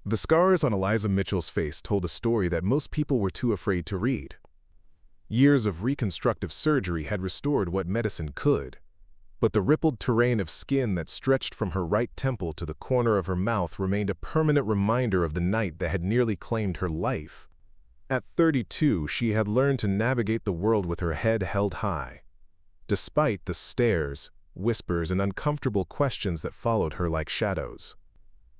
The scars on Eliza Mitchell's face told a story that most people were too afraid to read. Years of reconstructive surgery had restored what medicine could, but the rippled terrain of skin that stretched from her right temple to the corner of her mouth remained a permanent reminder of the night that had nearly claimed her life. At 32, she had learned to navigate the world with her head held high, despite the stares, whispers, and uncomfortable questions that followed her like shadows.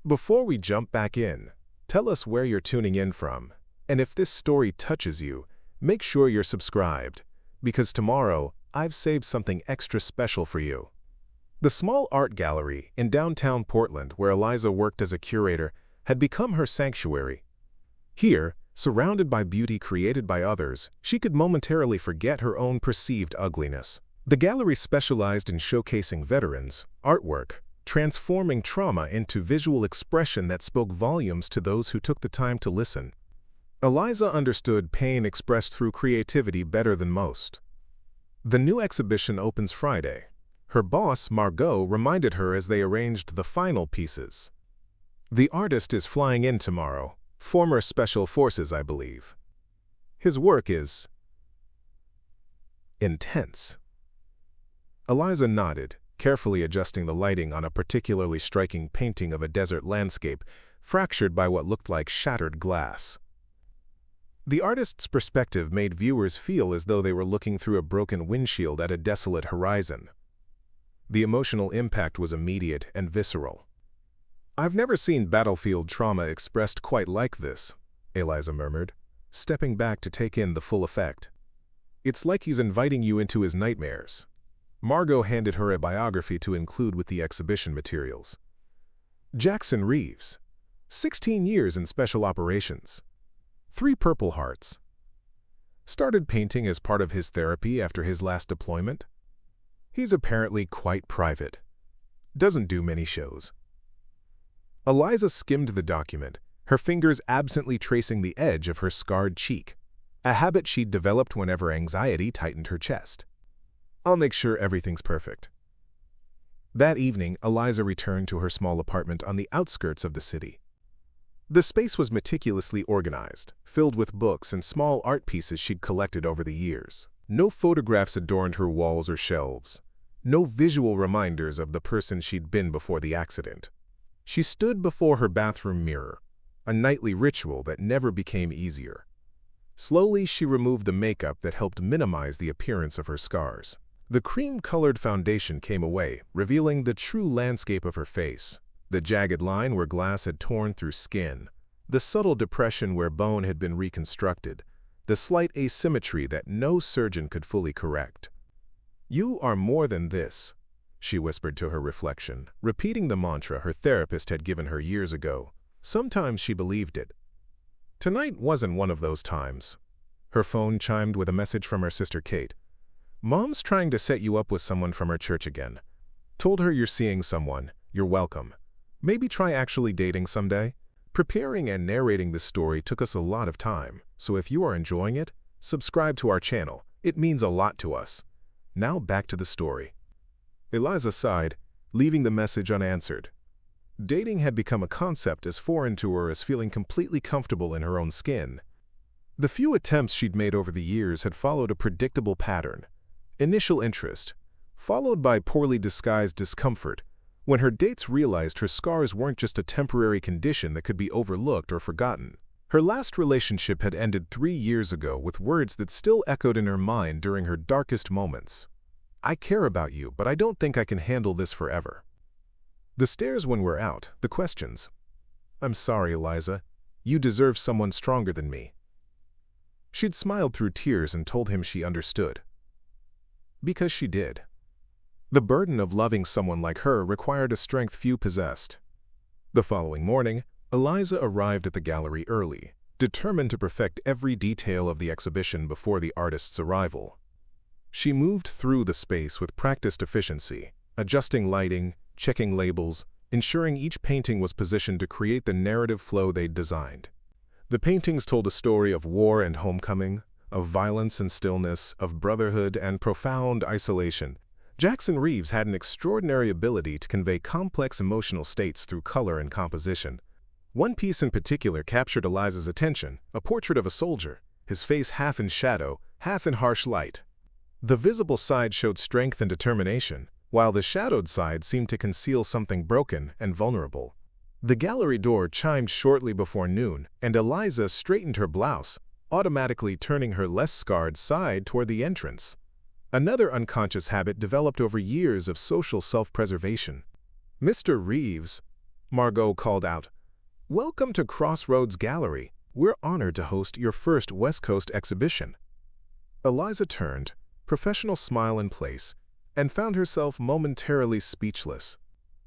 Before we jump back in, tell us where you're tuning in from, and if this story touches you, make sure you're subscribed, because tomorrow I've saved something extra special for you. The small art gallery in downtown Portland, where Eliza worked as a curator, had become her sanctuary. Here, surrounded by beauty created by others, she could momentarily forget her own perceived ugliness. The gallery specialized in showcasing veterans' artwork, transforming trauma into visual expression that spoke volumes to those who took the time to listen. Eliza understood pain expressed through creativity better than most. The new exhibition opens Friday. Her boss, Margot, reminded her as they arranged the final pieces. The artist is flying in tomorrow, former Special Forces, I believe. His work is intense. Eliza nodded, carefully adjusting the lighting on a particularly striking painting of a desert landscape, fractured by what looked like shattered glass. The artist's perspective made viewers feel as though they were looking through a broken windshield at a desolate horizon. The emotional impact was immediate and visceral. "I've never seen battlefield trauma expressed quite like this," Eliza murmured, stepping back to take in the full effect. "It's like he's inviting you into his nightmares." Margot handed her a biography to include with the exhibition materials. Jackson Reeves, 16 years in special operations. 3 Purple Hearts. Started painting as part of his therapy after his last deployment. He's apparently quite private. Doesn't do many shows. Eliza skimmed the document, her fingers absently tracing the edge of her scarred cheek, a habit she'd developed whenever anxiety tightened her chest. "I'll make sure everything's perfect." That evening, Eliza returned to her small apartment on the outskirts of the city. The space was meticulously organized, filled with books and small art pieces she'd collected over the years. No photographs adorned her walls or shelves, no visual reminders of the person she'd been before the accident. She stood before her bathroom mirror, a nightly ritual that never became easier. Slowly, she removed the makeup that helped minimize the appearance of her scars. The cream-colored foundation came away, revealing the true landscape of her face. The jagged line where glass had torn through skin, the subtle depression where bone had been reconstructed, the slight asymmetry that no surgeon could fully correct. "You are more than this," she whispered to her reflection, repeating the mantra her therapist had given her years ago. Sometimes she believed it. Tonight wasn't one of those times. Her phone chimed with a message from her sister Kate. "Mom's trying to set you up with someone from her church again. Told her you're seeing someone. You're welcome. Maybe try actually dating someday." Preparing and narrating this story took us a lot of time, so if you are enjoying it, subscribe to our channel. It means a lot to us. Now back to the story. Eliza sighed, leaving the message unanswered. Dating had become a concept as foreign to her as feeling completely comfortable in her own skin. The few attempts she'd made over the years had followed a predictable pattern. Initial interest, followed by poorly disguised discomfort, when her dates realized her scars weren't just a temporary condition that could be overlooked or forgotten. Her last relationship had ended 3 years ago with words that still echoed in her mind during her darkest moments. "I care about you, but I don't think I can handle this forever." The stares when we're out, the questions. "I'm sorry, Eliza. You deserve someone stronger than me." She'd smiled through tears and told him she understood. Because she did. The burden of loving someone like her required a strength few possessed. The following morning, Eliza arrived at the gallery early, determined to perfect every detail of the exhibition before the artist's arrival. She moved through the space with practiced efficiency, adjusting lighting, checking labels, ensuring each painting was positioned to create the narrative flow they'd designed. The paintings told a story of war and homecoming, of violence and stillness, of brotherhood and profound isolation. Jackson Reeves had an extraordinary ability to convey complex emotional states through color and composition. One piece in particular captured Eliza's attention, a portrait of a soldier, his face half in shadow, half in harsh light. The visible side showed strength and determination, while the shadowed side seemed to conceal something broken and vulnerable. The gallery door chimed shortly before noon, and Eliza straightened her blouse, automatically turning her less scarred side toward the entrance. Another unconscious habit developed over years of social self-preservation. "Mr. Reeves," Margot called out, "welcome to Crossroads Gallery. We're honored to host your first West Coast exhibition." Eliza turned, professional smile in place, and found herself momentarily speechless.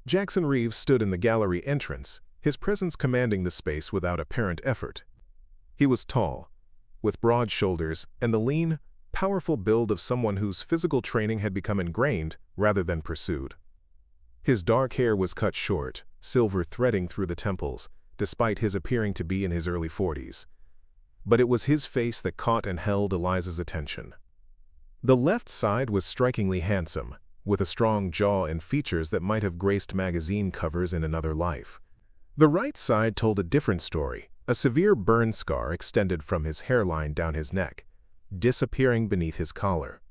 Jackson Reeves stood in the gallery entrance, his presence commanding the space without apparent effort. He was tall, with broad shoulders and the lean, powerful build of someone whose physical training had become ingrained rather than pursued. His dark hair was cut short, silver threading through the temples, despite his appearing to be in his early 40s. But it was his face that caught and held Eliza's attention. The left side was strikingly handsome, with a strong jaw and features that might have graced magazine covers in another life. The right side told a different story. A severe burn scar extended from his hairline down his neck, disappearing beneath his collar.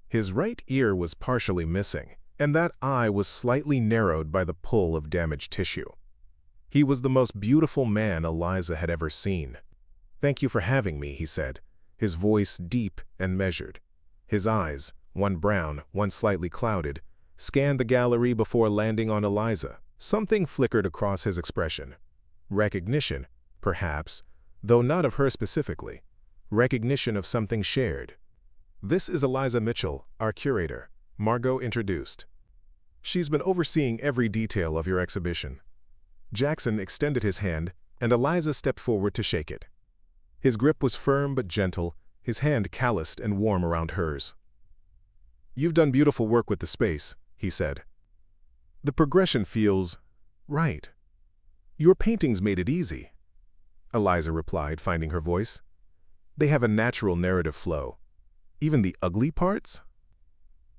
His right ear was partially missing, and that eye was slightly narrowed by the pull of damaged tissue. He was the most beautiful man Eliza had ever seen. "Thank you for having me," he said, his voice deep and measured. His eyes, one brown, one slightly clouded, scanned the gallery before landing on Eliza. Something flickered across his expression. Recognition, perhaps, though not of her specifically. Recognition of something shared. "This is Eliza Mitchell, our curator," Margot introduced. "She's been overseeing every detail of your exhibition." Jackson extended his hand, and Eliza stepped forward to shake it. His grip was firm but gentle, his hand calloused and warm around hers. "You've done beautiful work with the space," he said. "The progression feels right. Your paintings made it easy," Eliza replied, finding her voice. "They have a natural narrative flow. Even the ugly parts?"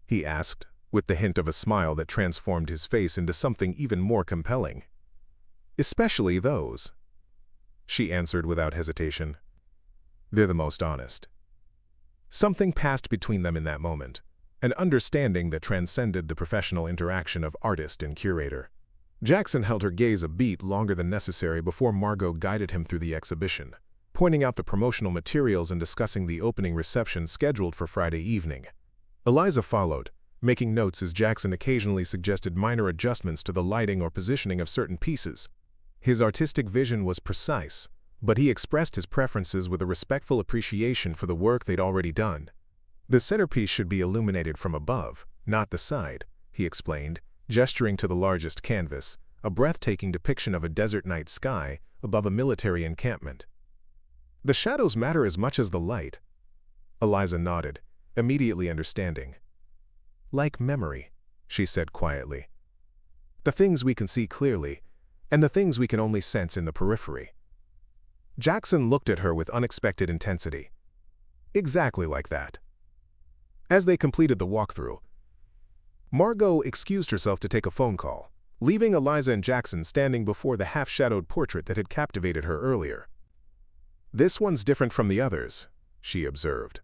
he asked, with the hint of a smile that transformed his face into something even more compelling. "Especially those," she answered without hesitation. "They're the most honest." Something passed between them in that moment, an understanding that transcended the professional interaction of artist and curator. Jackson held her gaze a beat longer than necessary before Margot guided him through the exhibition, pointing out the promotional materials and discussing the opening reception scheduled for Friday evening. Eliza followed, making notes as Jackson occasionally suggested minor adjustments to the lighting or positioning of certain pieces. His artistic vision was precise, but he expressed his preferences with a respectful appreciation for the work they'd already done. "The centerpiece should be illuminated from above, not the side," he explained, gesturing to the largest canvas, a breathtaking depiction of a desert night sky above a military encampment. "The shadows matter as much as the light." Eliza nodded, immediately understanding. "Like memory," she said quietly. "The things we can see clearly, and the things we can only sense in the periphery." Jackson looked at her with unexpected intensity. "Exactly like that." As they completed the walkthrough, Margot excused herself to take a phone call, leaving Eliza and Jackson standing before the half-shadowed portrait that had captivated her earlier. "This one's different from the others," she observed.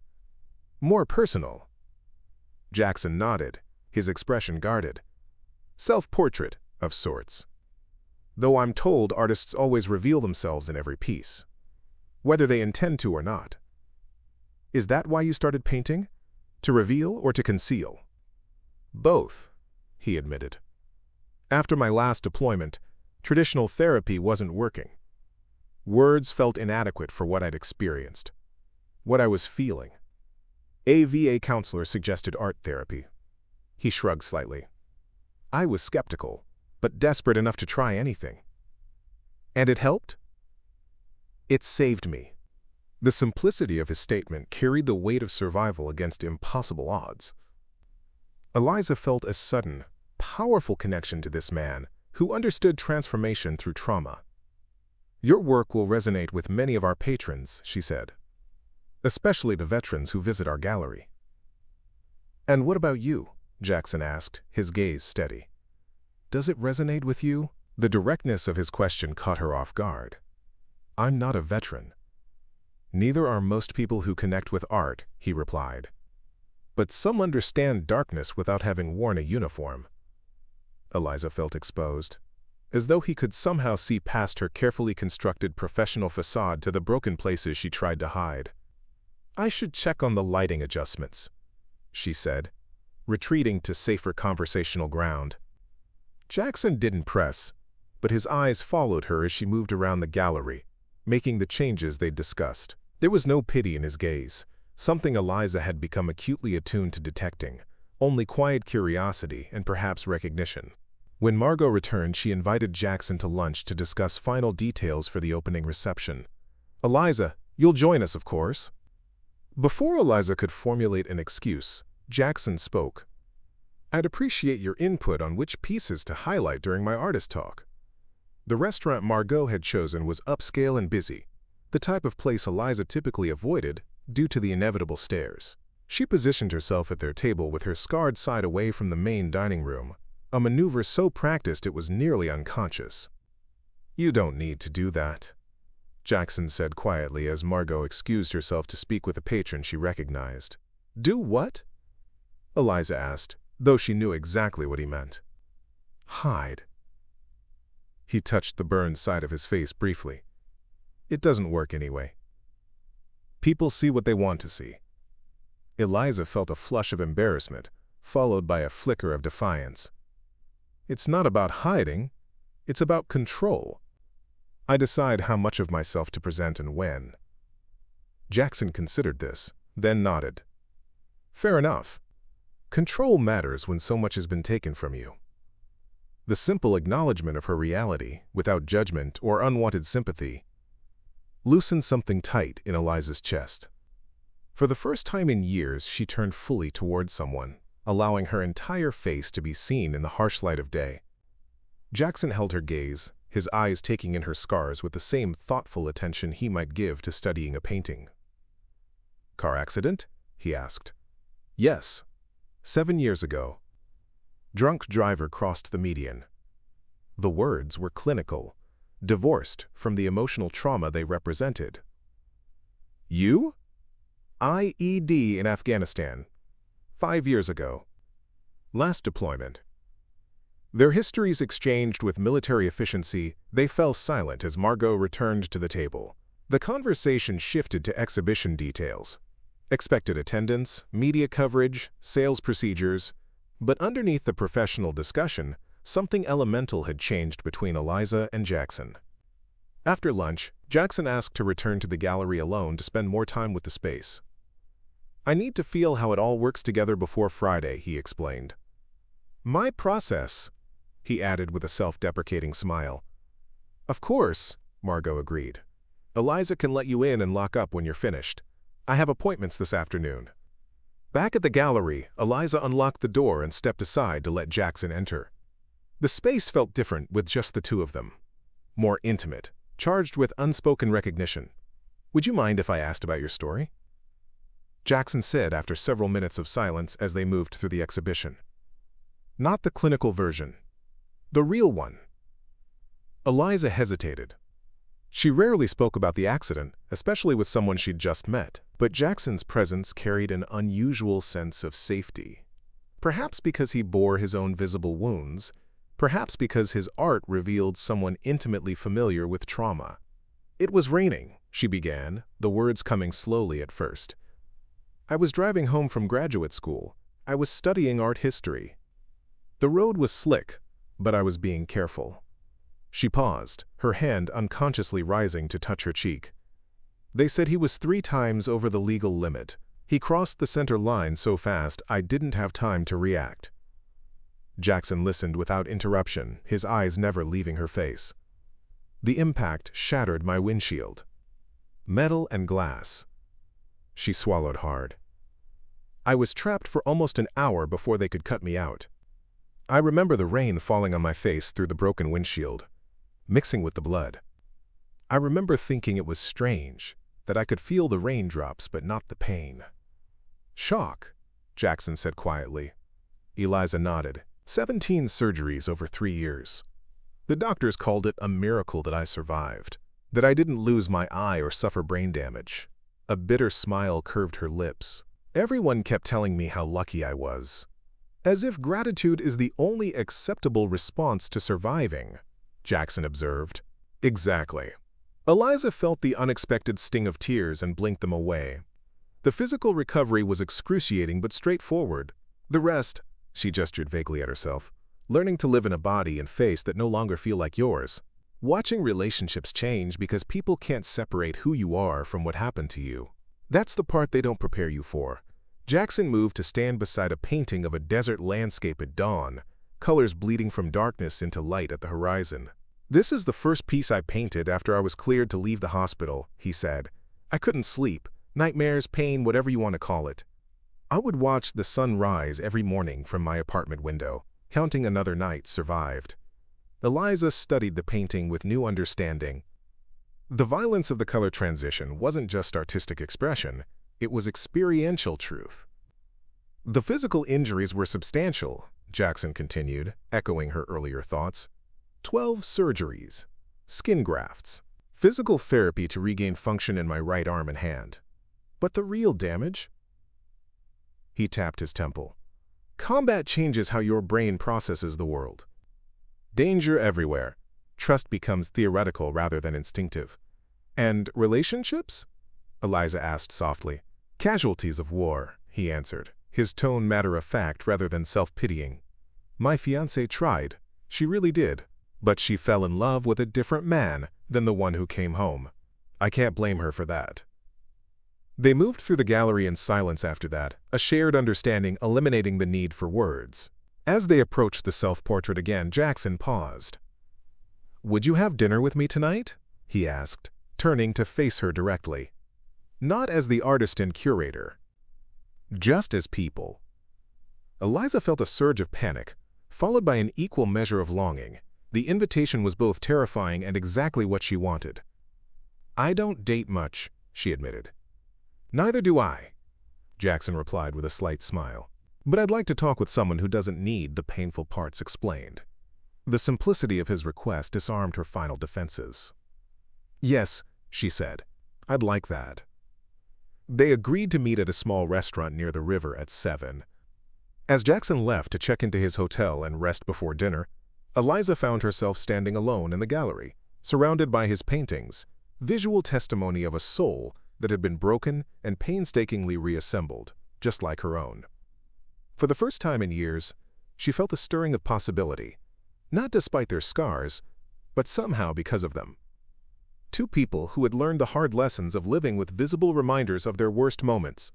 "More personal." Jackson nodded, his expression guarded. "Self-portrait, of sorts. Though I'm told artists always reveal themselves in every piece, whether they intend to or not." "Is that why you started painting? To reveal or to conceal?" "Both," he admitted. "After my last deployment, traditional therapy wasn't working. Words felt inadequate for what I'd experienced, what I was feeling. A VA counselor suggested art therapy." He shrugged slightly. "I was skeptical, but desperate enough to try anything." "And it helped?" "It saved me." The simplicity of his statement carried the weight of survival against impossible odds. Eliza felt a sudden, powerful connection to this man who understood transformation through trauma. "Your work will resonate with many of our patrons," she said, "especially the veterans who visit our gallery." "And what about you?" Jackson asked, his gaze steady. "Does it resonate with you?" The directness of his question caught her off guard. "I'm not a veteran." "Neither are most people who connect with art," he replied. "But some understand darkness without having worn a uniform." Eliza felt exposed, as though he could somehow see past her carefully constructed professional facade to the broken places she tried to hide. "I should check on the lighting adjustments," she said, retreating to safer conversational ground. Jackson didn't press, but his eyes followed her as she moved around the gallery, making the changes they'd discussed. There was no pity in his gaze, something Eliza had become acutely attuned to detecting, only quiet curiosity and perhaps recognition. When Margot returned, she invited Jackson to lunch to discuss final details for the opening reception. "Eliza, you'll join us, of course." Before Eliza could formulate an excuse, Jackson spoke. "I'd appreciate your input on which pieces to highlight during my artist talk." The restaurant Margot had chosen was upscale and busy, the type of place Eliza typically avoided due to the inevitable stares. She positioned herself at their table with her scarred side away from the main dining room, a maneuver so practiced it was nearly unconscious. "You don't need to do that," Jackson said quietly as Margot excused herself to speak with a patron she recognized. "Do what?" Eliza asked, though she knew exactly what he meant. "Hide." He touched the burned side of his face briefly. "It doesn't work anyway. People see what they want to see." Eliza felt a flush of embarrassment, followed by a flicker of defiance. "It's not about hiding, it's about control. I decide how much of myself to present and when." Jackson considered this, then nodded. "Fair enough. Control matters when so much has been taken from you." The simple acknowledgement of her reality, without judgment or unwanted sympathy, loosened something tight in Eliza's chest. For the first time in years, she turned fully toward someone, allowing her entire face to be seen in the harsh light of day. Jackson held her gaze, his eyes taking in her scars with the same thoughtful attention he might give to studying a painting. "Car accident?" he asked. "Yes. 7 years ago. Drunk driver crossed the median." The words were clinical, divorced from the emotional trauma they represented. "You?" "IED in Afghanistan. 5 years ago. Last deployment." Their histories exchanged with military efficiency, they fell silent as Margot returned to the table. The conversation shifted to exhibition details. Expected attendance, media coverage, sales procedures. But underneath the professional discussion, something elemental had changed between Eliza and Jackson. After lunch, Jackson asked to return to the gallery alone to spend more time with the space. "I need to feel how it all works together before Friday," he explained. "My process," he added with a self-deprecating smile. "Of course," Margot agreed. "Eliza can let you in and lock up when you're finished. I have appointments this afternoon." Back at the gallery, Eliza unlocked the door and stepped aside to let Jackson enter. The space felt different with just the two of them. More intimate, charged with unspoken recognition. "Would you mind if I asked about your story?" Jackson said after several minutes of silence as they moved through the exhibition. "Not the clinical version. The real one." Eliza hesitated. She rarely spoke about the accident, especially with someone she'd just met, but Jackson's presence carried an unusual sense of safety. Perhaps because he bore his own visible wounds, perhaps because his art revealed someone intimately familiar with trauma. "It was raining," she began, the words coming slowly at first. "I was driving home from graduate school. I was studying art history. The road was slick, but I was being careful." She paused, her hand unconsciously rising to touch her cheek. "They said he was 3 times over the legal limit. He crossed the center line so fast I didn't have time to react." Jackson listened without interruption, his eyes never leaving her face. "The impact shattered my windshield. Metal and glass." She swallowed hard. "I was trapped for almost an hour before they could cut me out. I remember the rain falling on my face through the broken windshield, mixing with the blood. I remember thinking it was strange, that I could feel the raindrops but not the pain." "Shock," Jackson said quietly. Eliza nodded. 17 surgeries over 3 years. The doctors called it a miracle that I survived, that I didn't lose my eye or suffer brain damage. A bitter smile curved her lips. Everyone kept telling me how lucky I was. As if gratitude is the only acceptable response to surviving, Jackson observed. Exactly. Eliza felt the unexpected sting of tears and blinked them away. The physical recovery was excruciating but straightforward. The rest, she gestured vaguely at herself, learning to live in a body and face that no longer feel like yours. Watching relationships change because people can't separate who you are from what happened to you. That's the part they don't prepare you for. Jackson moved to stand beside a painting of a desert landscape at dawn, colors bleeding from darkness into light at the horizon. This is the first piece I painted after I was cleared to leave the hospital, he said. I couldn't sleep. Nightmares, pain, whatever you want to call it. I would watch the sun rise every morning from my apartment window, counting another night survived. Eliza studied the painting with new understanding. The violence of the color transition wasn't just artistic expression, it was experiential truth. The physical injuries were substantial, Jackson continued, echoing her earlier thoughts. 12 surgeries, skin grafts, physical therapy to regain function in my right arm and hand. But the real damage? He tapped his temple. Combat changes how your brain processes the world. Danger everywhere. Trust becomes theoretical rather than instinctive. And relationships? Eliza asked softly. Casualties of war, he answered, his tone matter-of-fact rather than self-pitying. My fiancée tried. She really did. But she fell in love with a different man than the one who came home. I can't blame her for that. They moved through the gallery in silence after that, a shared understanding eliminating the need for words. As they approached the self-portrait again, Jackson paused. Would you have dinner with me tonight? He asked, turning to face her directly. Not as the artist and curator. Just as people. Eliza felt a surge of panic, followed by an equal measure of longing. The invitation was both terrifying and exactly what she wanted. I don't date much, she admitted. Neither do I, Jackson replied with a slight smile. But I'd like to talk with someone who doesn't need the painful parts explained. The simplicity of his request disarmed her final defenses. Yes, she said. I'd like that. They agreed to meet at a small restaurant near the river at 7. As Jackson left to check into his hotel and rest before dinner, Eliza found herself standing alone in the gallery, surrounded by his paintings, visual testimony of a soul that had been broken and painstakingly reassembled, just like her own. For the first time in years, she felt a stirring of possibility, not despite their scars, but somehow because of them. Two people who had learned the hard lessons of living with visible reminders of their worst moments,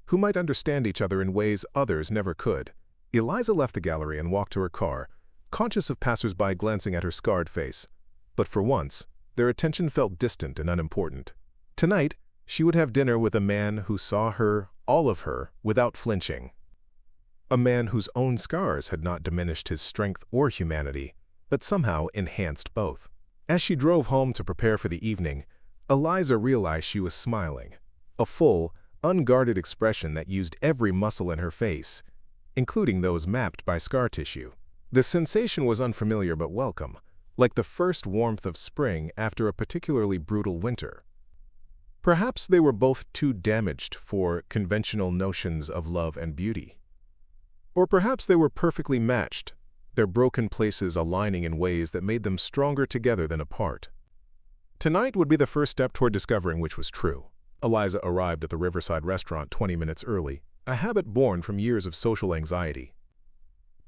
who might understand each other in ways others never could. Eliza left the gallery and walked to her car, conscious of passers-by glancing at her scarred face. But for once, their attention felt distant and unimportant. Tonight, she would have dinner with a man who saw her, all of her, without flinching. A man whose own scars had not diminished his strength or humanity, but somehow enhanced both. As she drove home to prepare for the evening, Eliza realized she was smiling, a full, unguarded expression that used every muscle in her face, including those mapped by scar tissue. The sensation was unfamiliar but welcome, like the first warmth of spring after a particularly brutal winter. Perhaps they were both too damaged for conventional notions of love and beauty. Or perhaps they were perfectly matched, their broken places aligning in ways that made them stronger together than apart. Tonight would be the first step toward discovering which was true. Eliza arrived at the Riverside restaurant 20 minutes early, a habit born from years of social anxiety.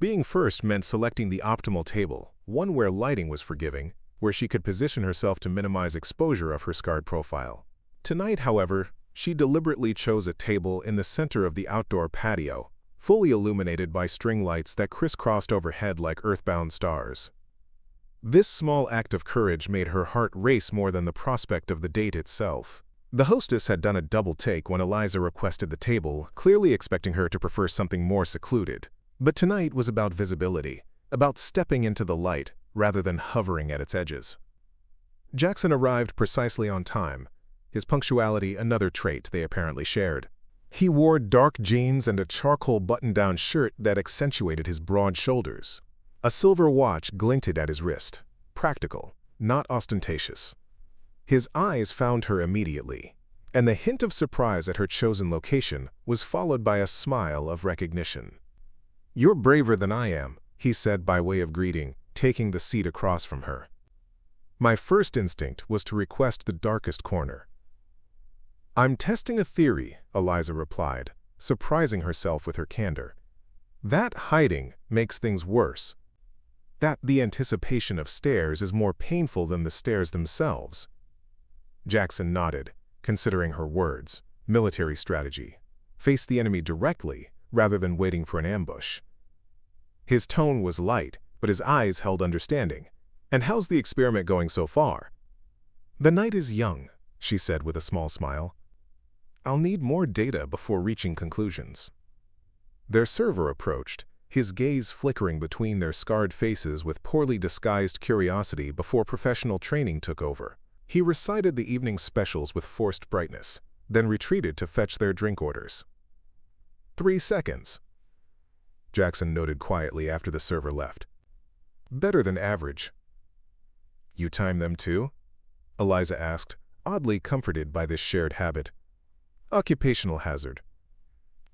Being first meant selecting the optimal table, one where lighting was forgiving, where she could position herself to minimize exposure of her scarred profile. Tonight, however, she deliberately chose a table in the center of the outdoor patio, fully illuminated by string lights that crisscrossed overhead like earthbound stars. This small act of courage made her heart race more than the prospect of the date itself. The hostess had done a double take when Eliza requested the table, clearly expecting her to prefer something more secluded. But tonight was about visibility, about stepping into the light rather than hovering at its edges. Jackson arrived precisely on time, his punctuality another trait they apparently shared. He wore dark jeans and a charcoal button-down shirt that accentuated his broad shoulders. A silver watch glinted at his wrist. practical, not ostentatious. His eyes found her immediately, and the hint of surprise at her chosen location was followed by a smile of recognition. "You're braver than I am," he said by way of greeting, taking the seat across from her. "My first instinct was to request the darkest corner." "I'm testing a theory," Eliza replied, surprising herself with her candor. "That hiding makes things worse. That the anticipation of stares is more painful than the stares themselves." Jackson nodded, considering her words. Military strategy. Face the enemy directly, rather than waiting for an ambush. His tone was light, but his eyes held understanding. "And how's the experiment going so far?" "The night is young," she said with a small smile. "I'll need more data before reaching conclusions." Their server approached, his gaze flickering between their scarred faces with poorly disguised curiosity before professional training took over. He recited the evening specials with forced brightness, then retreated to fetch their drink orders. 3 seconds. Jackson noted quietly after the server left. "Better than average." "You time them too?" Eliza asked, oddly comforted by this shared habit. "Occupational hazard.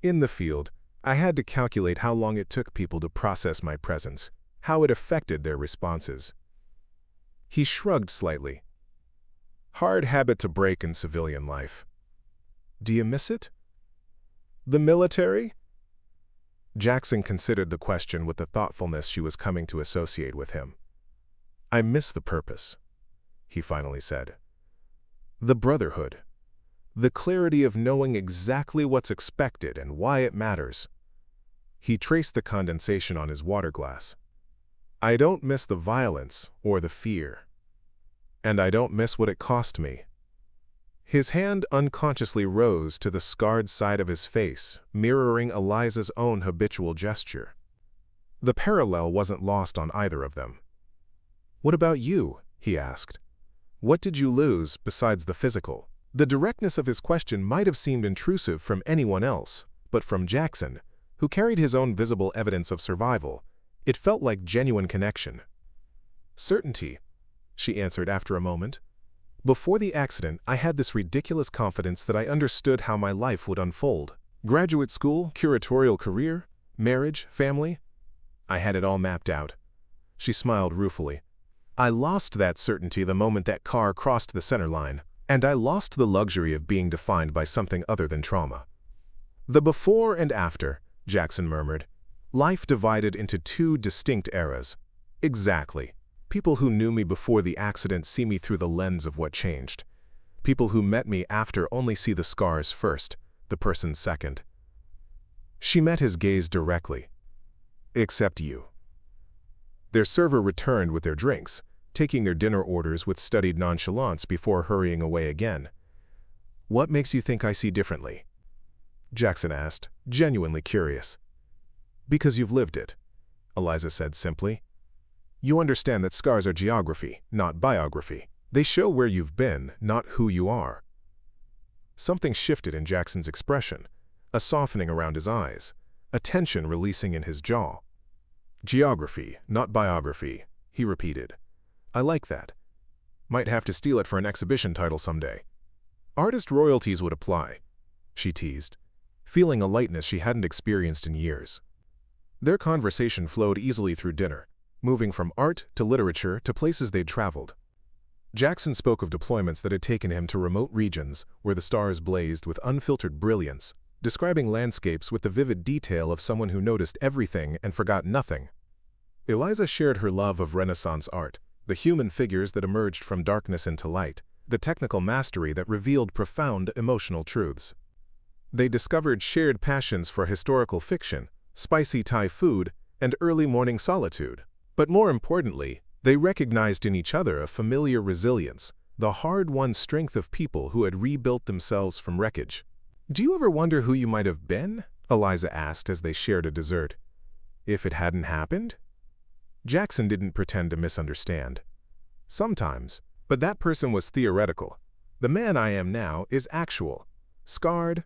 In the field, I had to calculate how long it took people to process my presence, how it affected their responses." He shrugged slightly. "Hard habit to break in civilian life. Do you miss it?" "The military?" Jackson considered the question with the thoughtfulness she was coming to associate with him. "I miss the purpose," he finally said. "The brotherhood. The clarity of knowing exactly what's expected and why it matters." He traced the condensation on his water glass. "I don't miss the violence or the fear. And I don't miss what it cost me." His hand unconsciously rose to the scarred side of his face, mirroring Eliza's own habitual gesture. The parallel wasn't lost on either of them. "What about you?" he asked. "What did you lose besides the physical?" The directness of his question might have seemed intrusive from anyone else, but from Jackson, who carried his own visible evidence of survival, it felt like genuine connection. "Certainty," she answered after a moment. "Before the accident, I had this ridiculous confidence that I understood how my life would unfold. Graduate school, curatorial career, marriage, family. I had it all mapped out." She smiled ruefully. "I lost that certainty the moment that car crossed the center line, and I lost the luxury of being defined by something other than trauma." "The before and after," Jackson murmured. "Life divided into 2 distinct eras." "Exactly. People who knew me before the accident see me through the lens of what changed. People who met me after only see the scars first, the person second." She met his gaze directly. "Except you." Their server returned with their drinks, taking their dinner orders with studied nonchalance before hurrying away again. "What makes you think I see differently?" Jackson asked, genuinely curious. "Because you've lived it," Eliza said simply. "You understand that scars are geography, not biography. They show where you've been, not who you are." Something shifted in Jackson's expression, a softening around his eyes, a tension releasing in his jaw. "Geography, not biography," he repeated. "I like that. Might have to steal it for an exhibition title someday." "Artist royalties would apply," she teased, feeling a lightness she hadn't experienced in years. Their conversation flowed easily through dinner, moving from art to literature to places they'd traveled. Jackson spoke of deployments that had taken him to remote regions where the stars blazed with unfiltered brilliance, describing landscapes with the vivid detail of someone who noticed everything and forgot nothing. Eliza shared her love of Renaissance art, the human figures that emerged from darkness into light, the technical mastery that revealed profound emotional truths. They discovered shared passions for historical fiction, spicy Thai food, and early morning solitude. But more importantly, they recognized in each other a familiar resilience, the hard-won strength of people who had rebuilt themselves from wreckage. "Do you ever wonder who you might have been?" Eliza asked as they shared a dessert. "If it hadn't happened?" Jackson didn't pretend to misunderstand. "Sometimes, but that person was theoretical. The man I am now is actual, scarred,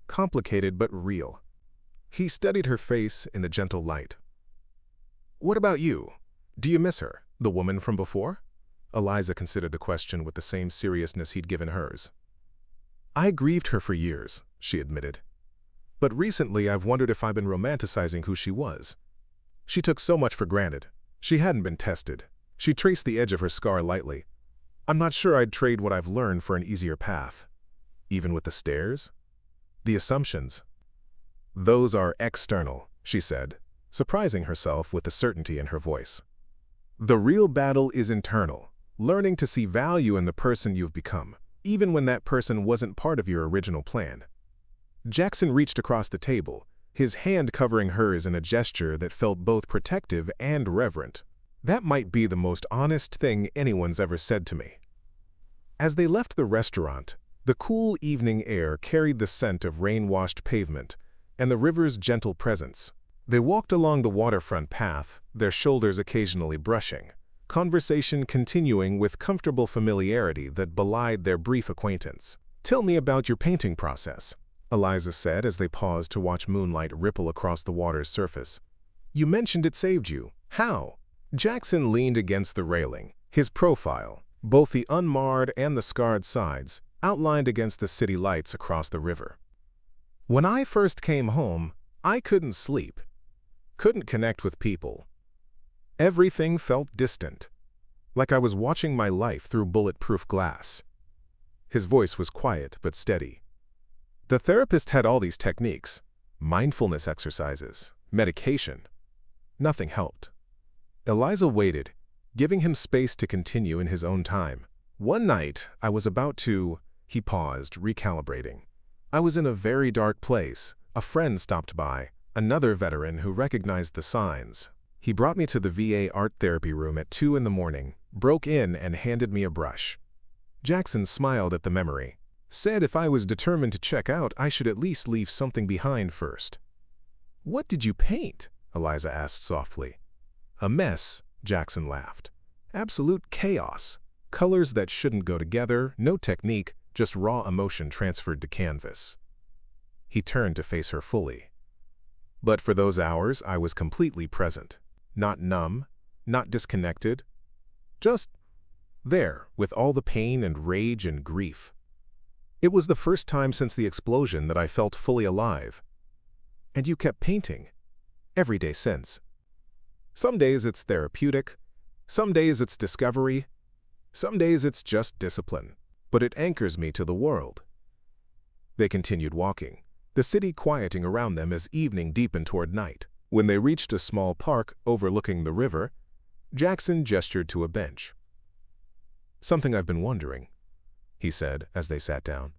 complicated but real." He studied her face in the gentle light. "What about you? Do you miss her? The woman from before? Eliza considered the question with the same seriousness he'd given hers. I grieved her for years, she admitted. But recently I've wondered if I've been romanticizing who she was. She took so much for granted. She hadn't been tested. She traced the edge of her scar lightly. I'm not sure I'd trade what I've learned for an easier path. Even with the stares? The assumptions? Those are external, she said, surprising herself with the certainty in her voice. The real battle is internal, learning to see value in the person you've become, even when that person wasn't part of your original plan. Jackson reached across the table, his hand covering hers in a gesture that felt both protective and reverent. That might be the most honest thing anyone's ever said to me. As they left the restaurant, the cool evening air carried the scent of rain-washed pavement and the river's gentle presence. They walked along the waterfront path, their shoulders occasionally brushing, conversation continuing with comfortable familiarity that belied their brief acquaintance. Tell me about your painting process, Eliza said as they paused to watch moonlight ripple across the water's surface. You mentioned it saved you. How? Jackson leaned against the railing, his profile, both the unmarred and the scarred sides, outlined against the city lights across the river. When I first came home, I couldn't sleep, couldn't connect with people. Everything felt distant, like I was watching my life through bulletproof glass. His voice was quiet but steady. The therapist had all these techniques, mindfulness exercises, medication. Nothing helped. Eliza waited, giving him space to continue in his own time. One night, I was about to... He paused, recalibrating. I was in a very dark place. A friend stopped by, another veteran who recognized the signs. He brought me to the VA art therapy room at 2 in the morning, broke in and handed me a brush. Jackson smiled at the memory, said if I was determined to check out, I should at least leave something behind first. What did you paint? Eliza asked softly. A mess, Jackson laughed. Absolute chaos. Colors that shouldn't go together, no technique, just raw emotion transferred to canvas. He turned to face her fully. But for those hours, I was completely present. Not numb, not disconnected. Just there, with all the pain and rage and grief. It was the first time since the explosion that I felt fully alive. And you kept painting. Every day since. Some days it's therapeutic. Some days it's discovery. Some days it's just discipline. But it anchors me to the world. They continued walking, the city quieting around them as evening deepened toward night. When they reached a small park overlooking the river, Jackson gestured to a bench. Something I've been wondering, he said as they sat down.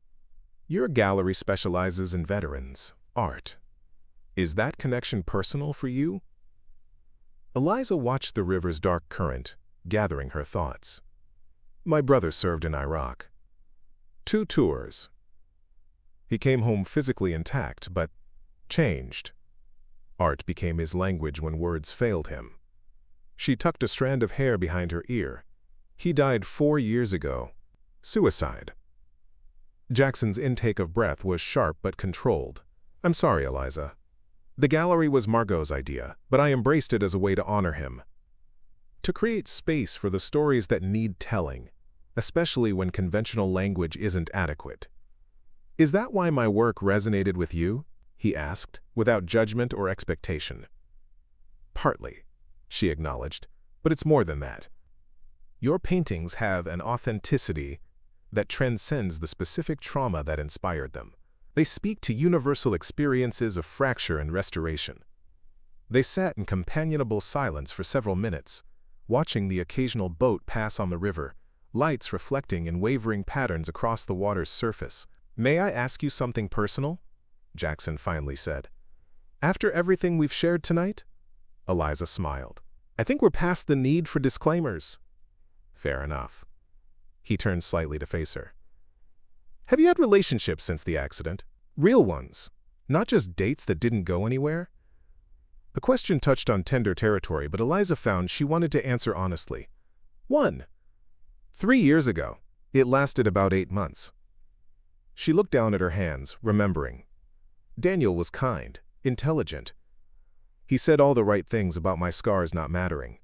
Your gallery specializes in veterans, art. Is that connection personal for you? Eliza watched the river's dark current, gathering her thoughts. My brother served in Iraq. 2 tours. He came home physically intact, but changed. Art became his language when words failed him. She tucked a strand of hair behind her ear. He died 4 years ago. Suicide. Jackson's intake of breath was sharp but controlled. I'm sorry, Eliza. The gallery was Margot's idea, but I embraced it as a way to honor him. To create space for the stories that need telling, especially when conventional language isn't adequate. Is that why my work resonated with you? He asked, without judgment or expectation. Partly, she acknowledged, but it's more than that. Your paintings have an authenticity that transcends the specific trauma that inspired them. They speak to universal experiences of fracture and restoration. They sat in companionable silence for several minutes, watching the occasional boat pass on the river, lights reflecting in wavering patterns across the water's surface. May I ask you something personal? Jackson finally said. After everything we've shared tonight? Eliza smiled. I think we're past the need for disclaimers. Fair enough. He turned slightly to face her. Have you had relationships since the accident? Real ones, not just dates that didn't go anywhere? The question touched on tender territory, but Eliza found she wanted to answer honestly. 1. 3 years ago. It lasted about 8 months. She looked down at her hands, remembering. Daniel was kind, intelligent. He said all the right things about my scars not mattering.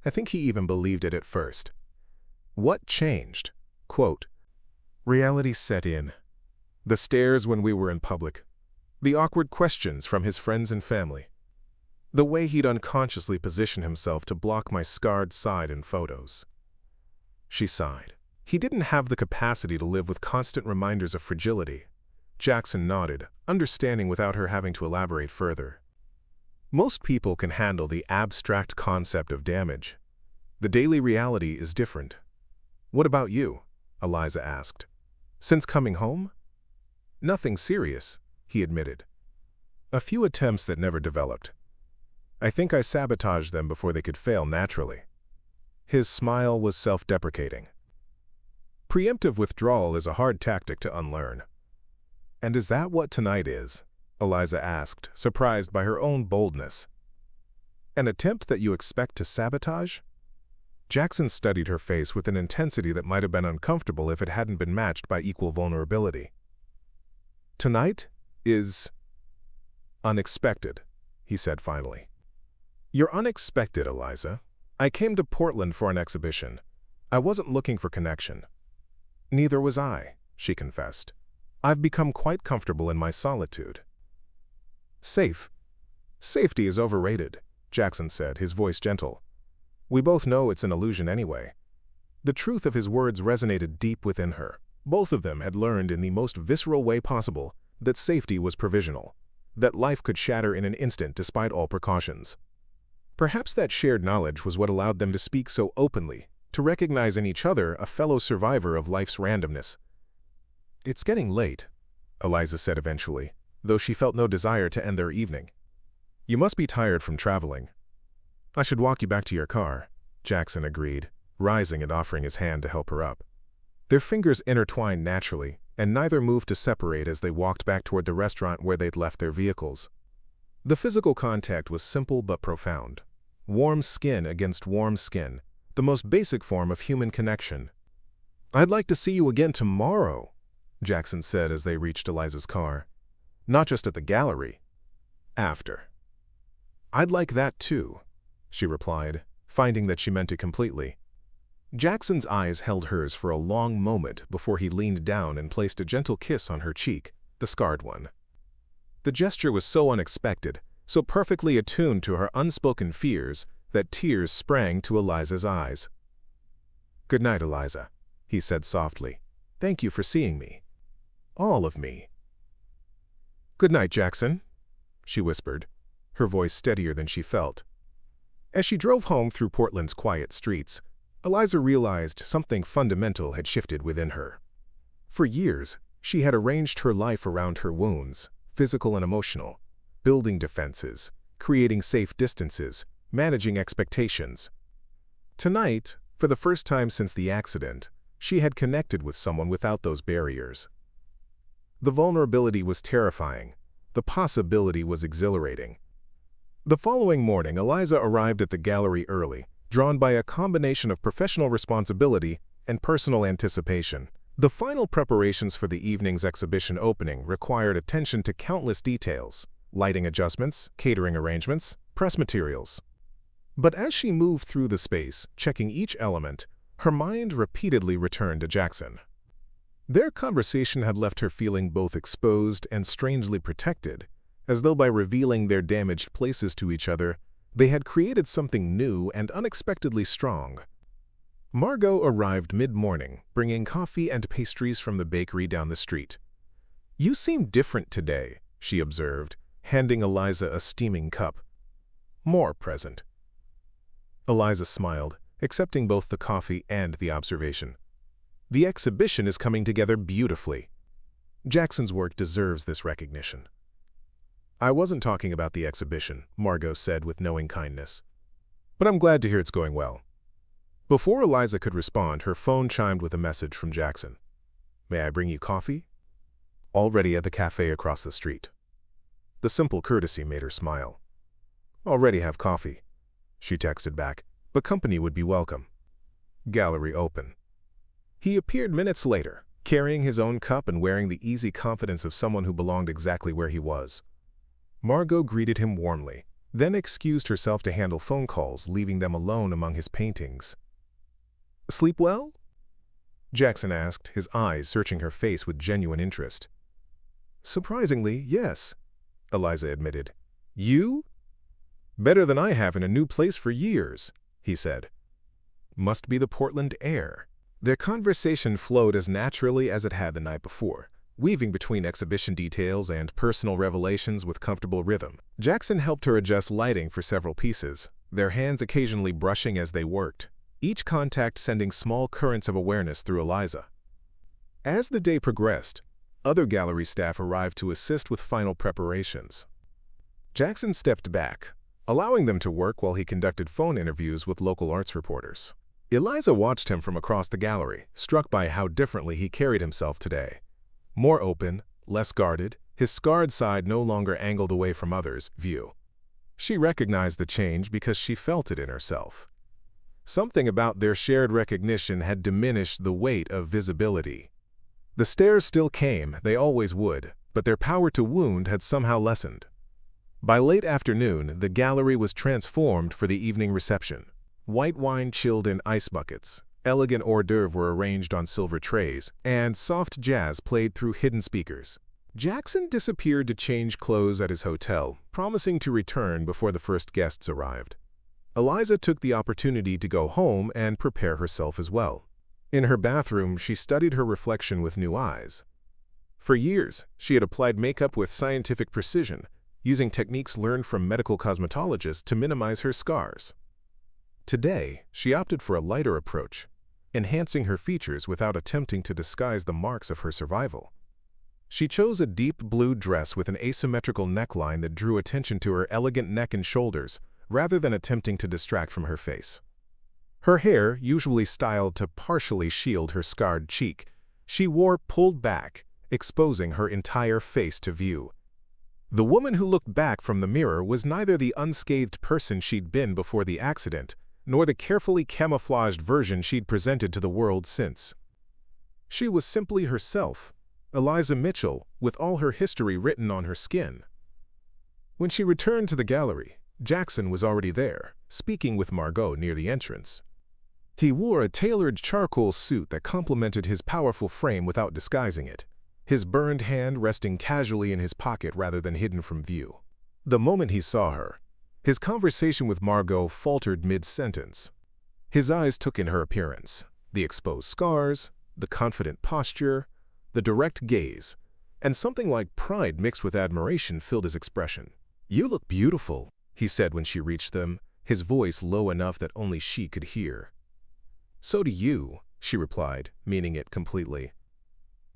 I think he even believed it at first. What changed? Quote, reality set in. The stares when we were in public. The awkward questions from his friends and family. The way he'd unconsciously position himself to block my scarred side in photos. She sighed. He didn't have the capacity to live with constant reminders of fragility. Jackson nodded, understanding without her having to elaborate further. Most people can handle the abstract concept of damage. The daily reality is different. What about you? Eliza asked. Since coming home? Nothing serious, he admitted. A few attempts that never developed. I think I sabotaged them before they could fail naturally. His smile was self-deprecating. Preemptive withdrawal is a hard tactic to unlearn. And is that what tonight is? Eliza asked, surprised by her own boldness. An attempt that you expect to sabotage? Jackson studied her face with an intensity that might have been uncomfortable if it hadn't been matched by equal vulnerability. Tonight is unexpected, he said finally. You're unexpected, Eliza. I came to Portland for an exhibition. I wasn't looking for connection. Neither was I, she confessed. I've become quite comfortable in my solitude. Safety is overrated, Jackson said, his voice gentle. We both know it's an illusion anyway. The truth of his words resonated deep within her. Both of them had learned in the most visceral way possible that safety was provisional, that life could shatter in an instant despite all precautions. Perhaps that shared knowledge was what allowed them to speak so openly, to recognize in each other a fellow survivor of life's randomness. It's getting late, Eliza said eventually, though she felt no desire to end their evening. You must be tired from traveling. I should walk you back to your car, Jackson agreed, rising and offering his hand to help her up. Their fingers intertwined naturally, and neither moved to separate as they walked back toward the restaurant where they'd left their vehicles. The physical contact was simple but profound. Warm skin against warm skin, the most basic form of human connection. I'd like to see you again tomorrow, Jackson said as they reached Eliza's car. Not just at the gallery. After. I'd like that too, she replied, finding that she meant it completely. Jackson's eyes held hers for a long moment before he leaned down and placed a gentle kiss on her cheek, the scarred one. The gesture was so unexpected, so perfectly attuned to her unspoken fears, that tears sprang to Eliza's eyes. Good night, Eliza, he said softly. Thank you for seeing me. All of me. Good night, Jackson, she whispered, her voice steadier than she felt. As she drove home through Portland's quiet streets, Eliza realized something fundamental had shifted within her. For years, she had arranged her life around her wounds, physical and emotional, building defenses, creating safe distances, managing expectations. Tonight, for the first time since the accident, she had connected with someone without those barriers. The vulnerability was terrifying. The possibility was exhilarating. The following morning, Eliza arrived at the gallery early, drawn by a combination of professional responsibility and personal anticipation. The final preparations for the evening's exhibition opening required attention to countless details: lighting adjustments, catering arrangements, press materials. But as she moved through the space, checking each element, her mind repeatedly returned to Jackson. Their conversation had left her feeling both exposed and strangely protected, as though by revealing their damaged places to each other, they had created something new and unexpectedly strong. Margot arrived mid-morning, bringing coffee and pastries from the bakery down the street. You seem different today, she observed, handing Eliza a steaming cup. More present. Eliza smiled, accepting both the coffee and the observation. The exhibition is coming together beautifully. Jackson's work deserves this recognition. I wasn't talking about the exhibition, Margot said with knowing kindness. But I'm glad to hear it's going well. Before Eliza could respond, her phone chimed with a message from Jackson. May I bring you coffee? Already at the cafe across the street. The simple courtesy made her smile. Already have coffee, she texted back, but company would be welcome. Gallery open. He appeared minutes later, carrying his own cup and wearing the easy confidence of someone who belonged exactly where he was. Margot greeted him warmly, then excused herself to handle phone calls, leaving them alone among his paintings. "Sleep well?" Jackson asked, his eyes searching her face with genuine interest. "Surprisingly, yes," Eliza admitted. "You?" "Better than I have in a new place for years," he said. "Must be the Portland air." Their conversation flowed as naturally as it had the night before, weaving between exhibition details and personal revelations with comfortable rhythm. Jackson helped her adjust lighting for several pieces, their hands occasionally brushing as they worked, each contact sending small currents of awareness through Eliza. As the day progressed, other gallery staff arrived to assist with final preparations. Jackson stepped back, allowing them to work while he conducted phone interviews with local arts reporters. Eliza watched him from across the gallery, struck by how differently he carried himself today. More open, less guarded, his scarred side no longer angled away from others' view. She recognized the change because she felt it in herself. Something about their shared recognition had diminished the weight of visibility. The stares still came, they always would, but their power to wound had somehow lessened. By late afternoon, the gallery was transformed for the evening reception. White wine chilled in ice buckets, elegant hors d'oeuvres were arranged on silver trays, and soft jazz played through hidden speakers. Jackson disappeared to change clothes at his hotel, promising to return before the first guests arrived. Eliza took the opportunity to go home and prepare herself as well. In her bathroom, she studied her reflection with new eyes. For years, she had applied makeup with scientific precision, using techniques learned from medical cosmetologists to minimize her scars. Today, she opted for a lighter approach, enhancing her features without attempting to disguise the marks of her survival. She chose a deep blue dress with an asymmetrical neckline that drew attention to her elegant neck and shoulders, rather than attempting to distract from her face. Her hair, usually styled to partially shield her scarred cheek, she wore pulled back, exposing her entire face to view. The woman who looked back from the mirror was neither the unscathed person she'd been before the accident, nor the carefully camouflaged version she'd presented to the world since. She was simply herself, Eliza Mitchell, with all her history written on her skin. When she returned to the gallery, Jackson was already there, speaking with Margot near the entrance. He wore a tailored charcoal suit that complemented his powerful frame without disguising it, his burned hand resting casually in his pocket rather than hidden from view. The moment he saw her, his conversation with Margot faltered mid-sentence. His eyes took in her appearance, the exposed scars, the confident posture, the direct gaze, and something like pride mixed with admiration filled his expression. "You look beautiful," he said when she reached them, his voice low enough that only she could hear. "So do you," she replied, meaning it completely.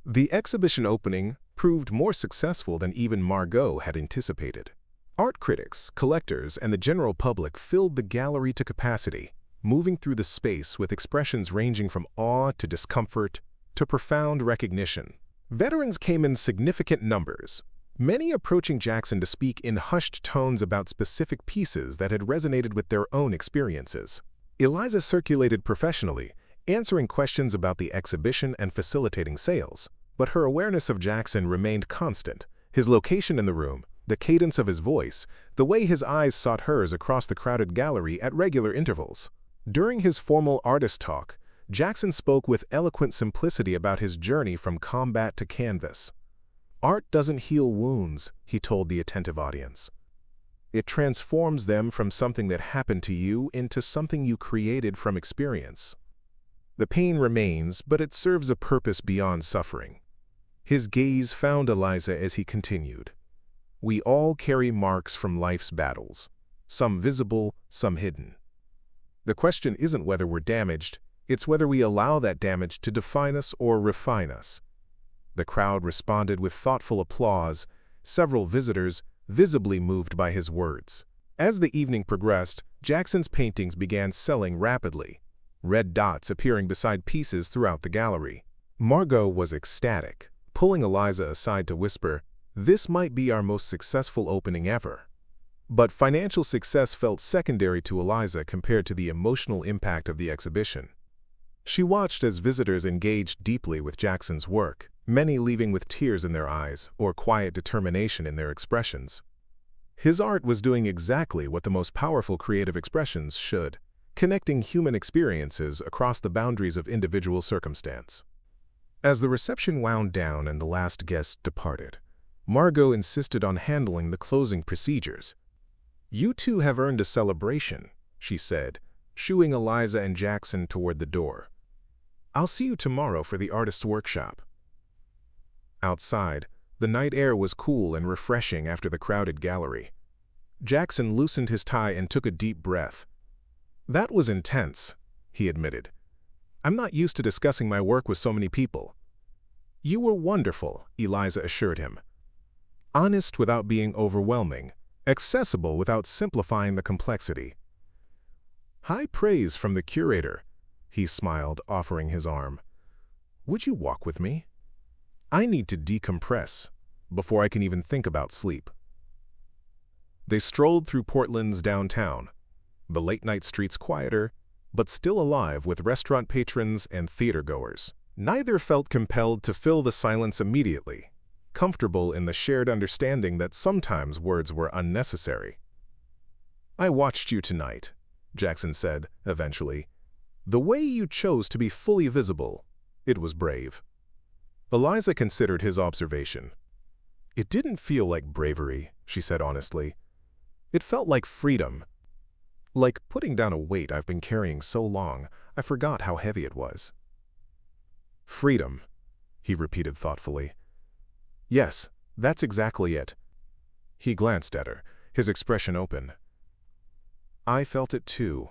The exhibition opening proved more successful than even Margot had anticipated. Art critics, collectors, and the general public filled the gallery to capacity, moving through the space with expressions ranging from awe to discomfort to profound recognition. Veterans came in significant numbers, many approaching Jackson to speak in hushed tones about specific pieces that had resonated with their own experiences. Eliza circulated professionally, answering questions about the exhibition and facilitating sales, but her awareness of Jackson remained constant, his location in the room, the cadence of his voice, the way his eyes sought hers across the crowded gallery at regular intervals. During his formal artist talk, Jackson spoke with eloquent simplicity about his journey from combat to canvas. "Art doesn't heal wounds," he told the attentive audience. "It transforms them from something that happened to you into something you created from experience. The pain remains, but it serves a purpose beyond suffering." His gaze found Eliza as he continued. "We all carry marks from life's battles, some visible, some hidden. The question isn't whether we're damaged, it's whether we allow that damage to define us or refine us." The crowd responded with thoughtful applause, several visitors visibly moved by his words. As the evening progressed, Jackson's paintings began selling rapidly, red dots appearing beside pieces throughout the gallery. Margot was ecstatic, pulling Eliza aside to whisper, "This might be our most successful opening ever." But financial success felt secondary to Eliza compared to the emotional impact of the exhibition. She watched as visitors engaged deeply with Jackson's work, many leaving with tears in their eyes or quiet determination in their expressions. His art was doing exactly what the most powerful creative expressions should, connecting human experiences across the boundaries of individual circumstance. As the reception wound down and the last guest departed, Margot insisted on handling the closing procedures. "You two have earned a celebration," she said, shooing Eliza and Jackson toward the door. "I'll see you tomorrow for the artist's workshop." Outside, the night air was cool and refreshing after the crowded gallery. Jackson loosened his tie and took a deep breath. "That was intense," he admitted. "I'm not used to discussing my work with so many people." "You were wonderful," Eliza assured him. "Honest without being overwhelming, accessible without simplifying the complexity." "High praise from the curator," he smiled, offering his arm. "Would you walk with me? I need to decompress before I can even think about sleep." They strolled through Portland's downtown, the late-night streets quieter, but still alive with restaurant patrons and theater-goers. Neither felt compelled to fill the silence immediately, comfortable in the shared understanding that sometimes words were unnecessary. "I watched you tonight," Jackson said, eventually. "The way you chose to be fully visible, it was brave." Eliza considered his observation. "It didn't feel like bravery," she said honestly. "It felt like freedom. Like putting down a weight I've been carrying so long, I forgot how heavy it was." "Freedom," he repeated thoughtfully. "Yes, that's exactly it." He glanced at her, his expression open. "I felt it too.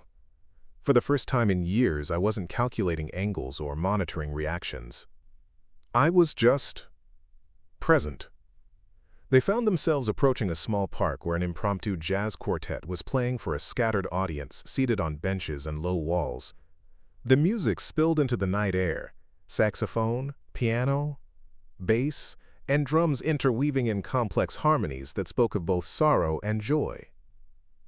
For the first time in years, I wasn't calculating angles or monitoring reactions. I was just present." They found themselves approaching a small park where an impromptu jazz quartet was playing for a scattered audience seated on benches and low walls. The music spilled into the night air, saxophone, piano, bass, and drums interweaving in complex harmonies that spoke of both sorrow and joy.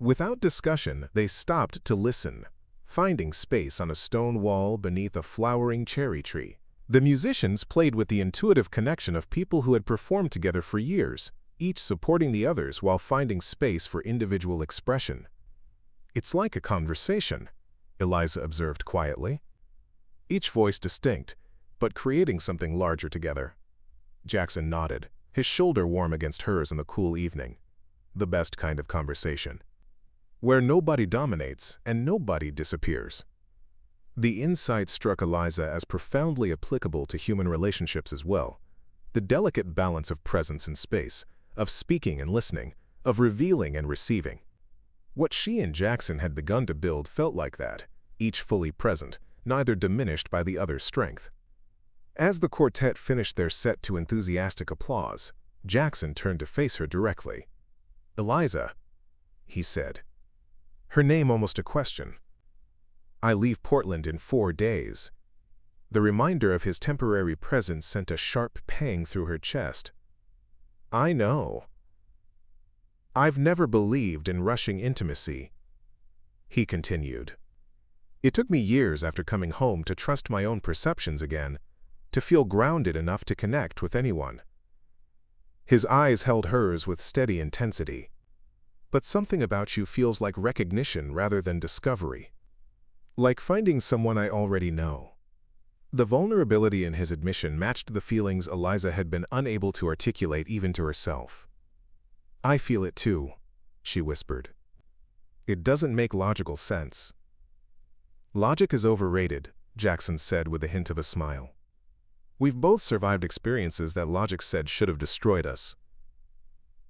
Without discussion, they stopped to listen, finding space on a stone wall beneath a flowering cherry tree. The musicians played with the intuitive connection of people who had performed together for years, each supporting the others while finding space for individual expression. "It's like a conversation," Eliza observed quietly. "Each voice distinct, but creating something larger together." Jackson nodded, his shoulder warm against hers in the cool evening. The best kind of conversation, where nobody dominates and nobody disappears. The insight struck Eliza as profoundly applicable to human relationships as well. The delicate balance of presence and space, of speaking and listening, of revealing and receiving. What she and Jackson had begun to build felt like that, each fully present, neither diminished by the other's strength. As the quartet finished their set to enthusiastic applause, Jackson turned to face her directly. "Eliza," he said, her name almost a question. "I leave Portland in 4 days." The reminder of his temporary presence sent a sharp pang through her chest. "I know. I've never believed in rushing intimacy," he continued. "It took me years after coming home to trust my own perceptions again, to feel grounded enough to connect with anyone." His eyes held hers with steady intensity. "But something about you feels like recognition rather than discovery. Like finding someone I already know." The vulnerability in his admission matched the feelings Eliza had been unable to articulate even to herself. "I feel it too," she whispered. "It doesn't make logical sense." "Logic is overrated," Jackson said with a hint of a smile. "We've both survived experiences that logic said should have destroyed us."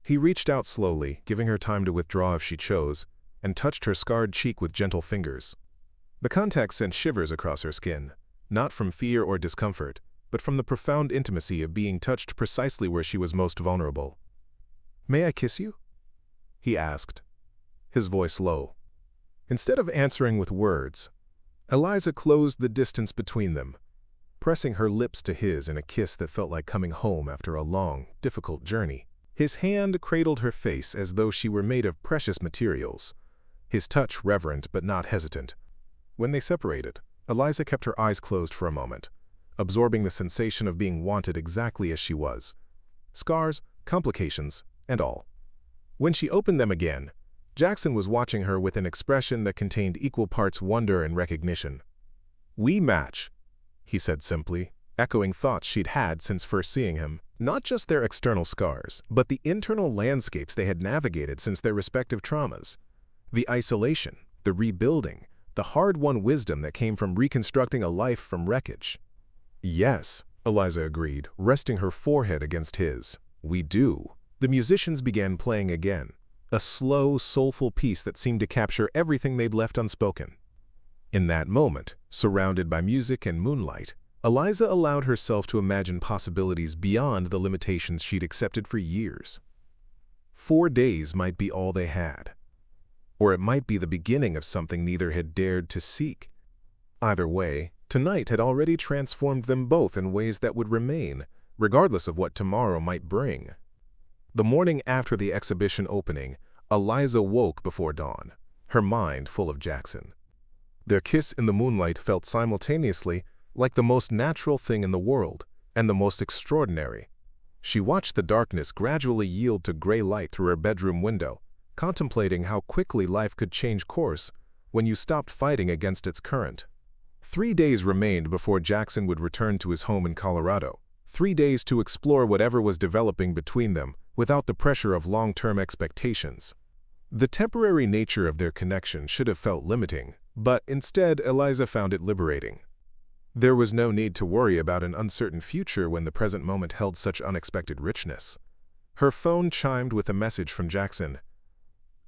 He reached out slowly, giving her time to withdraw if she chose, and touched her scarred cheek with gentle fingers. The contact sent shivers across her skin, not from fear or discomfort, but from the profound intimacy of being touched precisely where she was most vulnerable. "May I kiss you?" he asked, his voice low. Instead of answering with words, Eliza closed the distance between them, pressing her lips to his in a kiss that felt like coming home after a long, difficult journey. His hand cradled her face as though she were made of precious materials, his touch reverent but not hesitant. When they separated, Eliza kept her eyes closed for a moment, absorbing the sensation of being wanted exactly as she was. Scars, complications, and all. When she opened them again, Jackson was watching her with an expression that contained equal parts wonder and recognition. "We match," he said simply, echoing thoughts she'd had since first seeing him. Not just their external scars, but the internal landscapes they had navigated since their respective traumas. The isolation, the rebuilding, the hard-won wisdom that came from reconstructing a life from wreckage. "Yes," Eliza agreed, resting her forehead against his. "We do." The musicians began playing again, a slow, soulful piece that seemed to capture everything they'd left unspoken. In that moment, surrounded by music and moonlight, Eliza allowed herself to imagine possibilities beyond the limitations she'd accepted for years. 4 days might be all they had. Or it might be the beginning of something neither had dared to seek. Either way, tonight had already transformed them both in ways that would remain, regardless of what tomorrow might bring. The morning after the exhibition opening, Eliza woke before dawn, her mind full of Jackson. Their kiss in the moonlight felt simultaneously like the most natural thing in the world, and the most extraordinary. She watched the darkness gradually yield to gray light through her bedroom window, contemplating how quickly life could change course when you stopped fighting against its current. 3 days remained before Jackson would return to his home in Colorado. 3 days to explore whatever was developing between them without the pressure of long-term expectations. The temporary nature of their connection should have felt limiting, but instead Eliza found it liberating. There was no need to worry about an uncertain future when the present moment held such unexpected richness. Her phone chimed with a message from Jackson.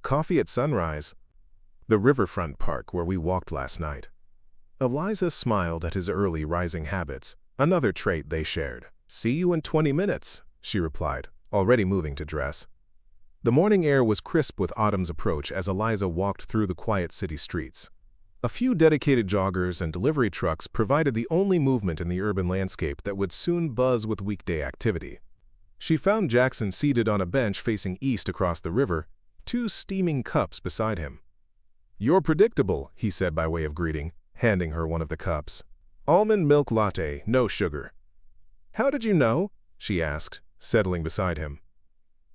"Coffee at sunrise. The riverfront park where we walked last night." Eliza smiled at his early rising habits, another trait they shared. "See you in 20 minutes, she replied, already moving to dress. The morning air was crisp with autumn's approach as Eliza walked through the quiet city streets. A few dedicated joggers and delivery trucks provided the only movement in the urban landscape that would soon buzz with weekday activity. She found Jackson seated on a bench facing east across the river, 2 steaming cups beside him. "You're predictable," he said by way of greeting, handing her one of the cups. "Almond milk latte, no sugar." "How did you know?" she asked, settling beside him.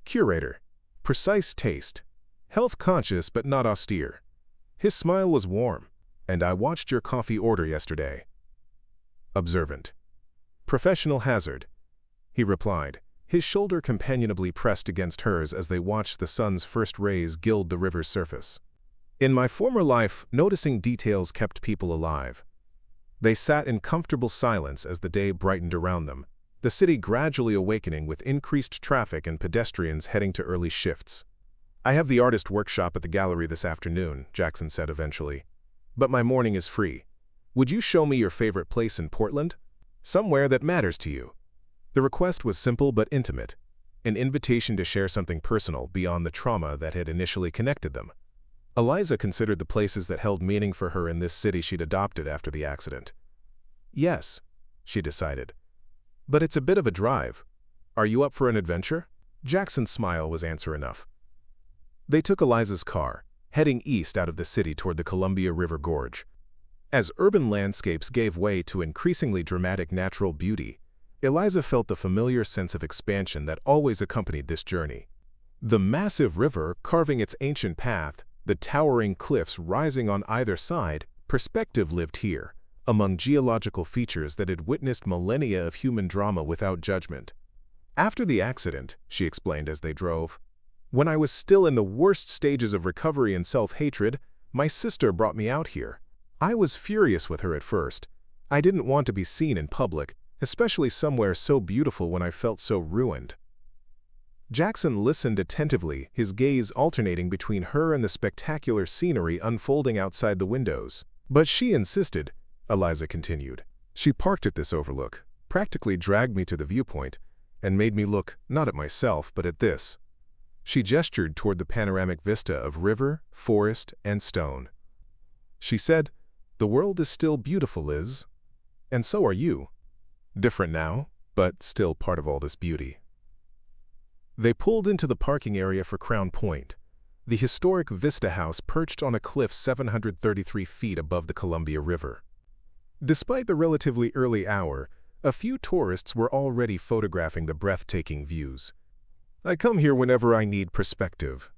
"Curator. Precise taste. Health-conscious but not austere." His smile was warm. "And I watched your coffee order yesterday." Observant. "Professional hazard," he replied, his shoulder companionably pressed against hers as they watched the sun's first rays gild the river's surface. "In my former life, noticing details kept people alive." They sat in comfortable silence as the day brightened around them, the city gradually awakening with increased traffic and pedestrians heading to early shifts. "I have the artist workshop at the gallery this afternoon," Jackson said eventually. "But my morning is free. Would you show me your favorite place in Portland? Somewhere that matters to you." The request was simple but intimate, an invitation to share something personal beyond the trauma that had initially connected them. Eliza considered the places that held meaning for her in this city she'd adopted after the accident. "Yes," she decided. "But it's a bit of a drive. Are you up for an adventure?" Jackson's smile was answer enough. They took Eliza's car, heading east out of the city toward the Columbia River Gorge. As urban landscapes gave way to increasingly dramatic natural beauty, Eliza felt the familiar sense of expansion that always accompanied this journey. The massive river carving its ancient path, the towering cliffs rising on either side, perspective lived here, among geological features that had witnessed millennia of human drama without judgment. "After the accident," she explained as they drove, "when I was still in the worst stages of recovery and self-hatred, my sister brought me out here. I was furious with her at first. I didn't want to be seen in public, especially somewhere so beautiful when I felt so ruined." Jackson listened attentively, his gaze alternating between her and the spectacular scenery unfolding outside the windows. "But she insisted," Eliza continued. "She parked at this overlook, practically dragged me to the viewpoint, and made me look not at myself but at this." She gestured toward the panoramic vista of river, forest, and stone. She said, "The world is still beautiful, Liz. And so are you. Different now, but still part of all this beauty." They pulled into the parking area for Crown Point, the historic Vista House perched on a cliff 733 feet above the Columbia River. Despite the relatively early hour, a few tourists were already photographing the breathtaking views. I come here whenever I need perspective,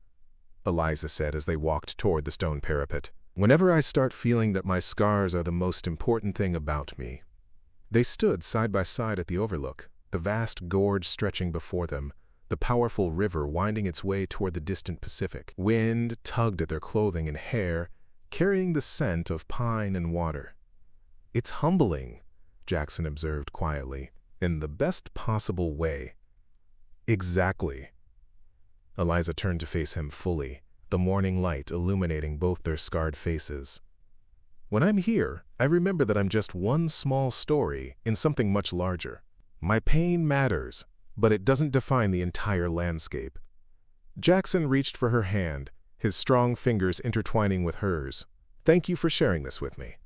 Eliza said as they walked toward the stone parapet. Whenever I start feeling that my scars are the most important thing about me. They stood side by side at the overlook, the vast gorge stretching before them, the powerful river winding its way toward the distant Pacific. Wind tugged at their clothing and hair, carrying the scent of pine and water. It's humbling, Jackson observed quietly, in the best possible way. Exactly. Eliza turned to face him fully, the morning light illuminating both their scarred faces. When I'm here, I remember that I'm just one small story in something much larger. My pain matters, but it doesn't define the entire landscape. Jackson reached for her hand, his strong fingers intertwining with hers. Thank you for sharing this with me.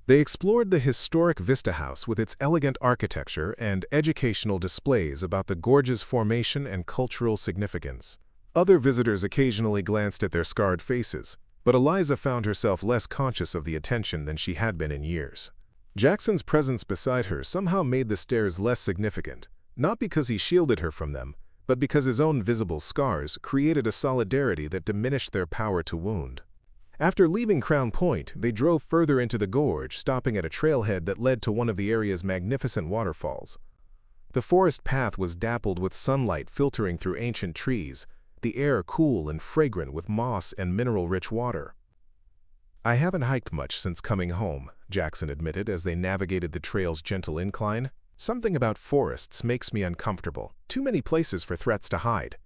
They explored the historic Vista House with its elegant architecture and educational displays about the gorge's formation and cultural significance. Other visitors occasionally glanced at their scarred faces, but Eliza found herself less conscious of the attention than she had been in years. Jackson's presence beside her somehow made the stares less significant, not because he shielded her from them, but because his own visible scars created a solidarity that diminished their power to wound. After leaving Crown Point, they drove further into the gorge, stopping at a trailhead that led to one of the area's magnificent waterfalls. The forest path was dappled with sunlight filtering through ancient trees, the air cool and fragrant with moss and mineral-rich water. I haven't hiked much since coming home, Jackson admitted as they navigated the trail's gentle incline. Something about forests makes me uncomfortable. Too many places for threats to hide.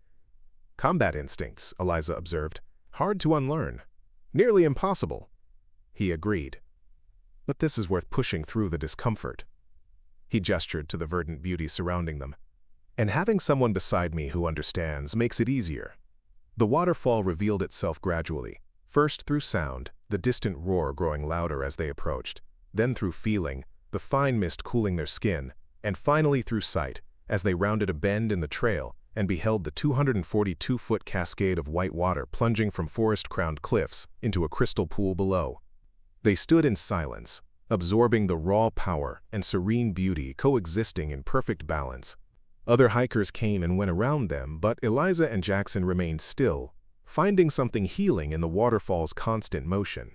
Combat instincts, Eliza observed. Hard to unlearn. Nearly impossible. He agreed. But this is worth pushing through the discomfort. He gestured to the verdant beauty surrounding them. And having someone beside me who understands makes it easier. The waterfall revealed itself gradually, first through sound, the distant roar growing louder as they approached, then through feeling, the fine mist cooling their skin, and finally through sight, as they rounded a bend in the trail and beheld the 242-foot cascade of white water plunging from forest-crowned cliffs into a crystal pool below. They stood in silence, absorbing the raw power and serene beauty coexisting in perfect balance. Other hikers came and went around them, but Eliza and Jackson remained still, finding something healing in the waterfall's constant motion.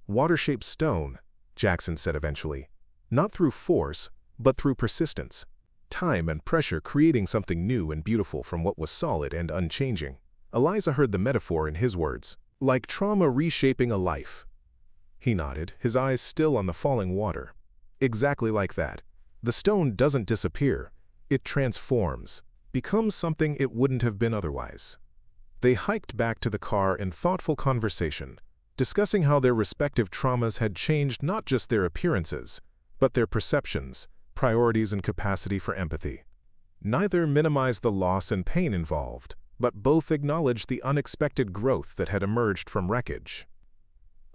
Water-shaped stone, Jackson said eventually, not through force, but through persistence. Time and pressure creating something new and beautiful from what was solid and unchanging. Eliza heard the metaphor in his words, like trauma reshaping a life. He nodded, his eyes still on the falling water. Exactly like that. The stone doesn't disappear. It transforms, becomes something it wouldn't have been otherwise. They hiked back to the car in thoughtful conversation, discussing how their respective traumas had changed not just their appearances, but their perceptions, priorities, and capacity for empathy. Neither minimized the loss and pain involved, but both acknowledged the unexpected growth that had emerged from wreckage.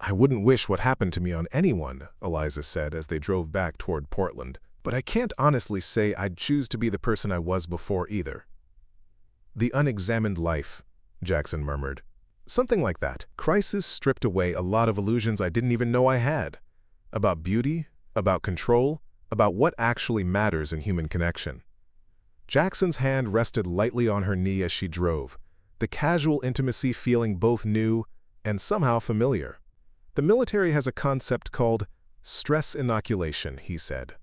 I wouldn't wish what happened to me on anyone, Eliza said as they drove back toward Portland, but I can't honestly say I'd choose to be the person I was before either. The unexamined life, Jackson murmured. Something like that. Crisis stripped away a lot of illusions I didn't even know I had. About beauty, about control, about what actually matters in human connection. Jackson's hand rested lightly on her knee as she drove, the casual intimacy feeling both new and somehow familiar. The military has a concept called stress inoculation, he said.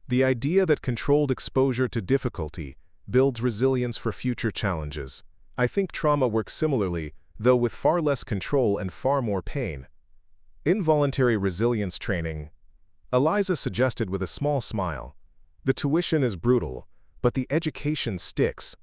The idea that controlled exposure to difficulty builds resilience for future challenges. I think trauma works similarly, though with far less control and far more pain. Involuntary resilience training, Eliza suggested with a small smile. The tuition is brutal, but the education sticks.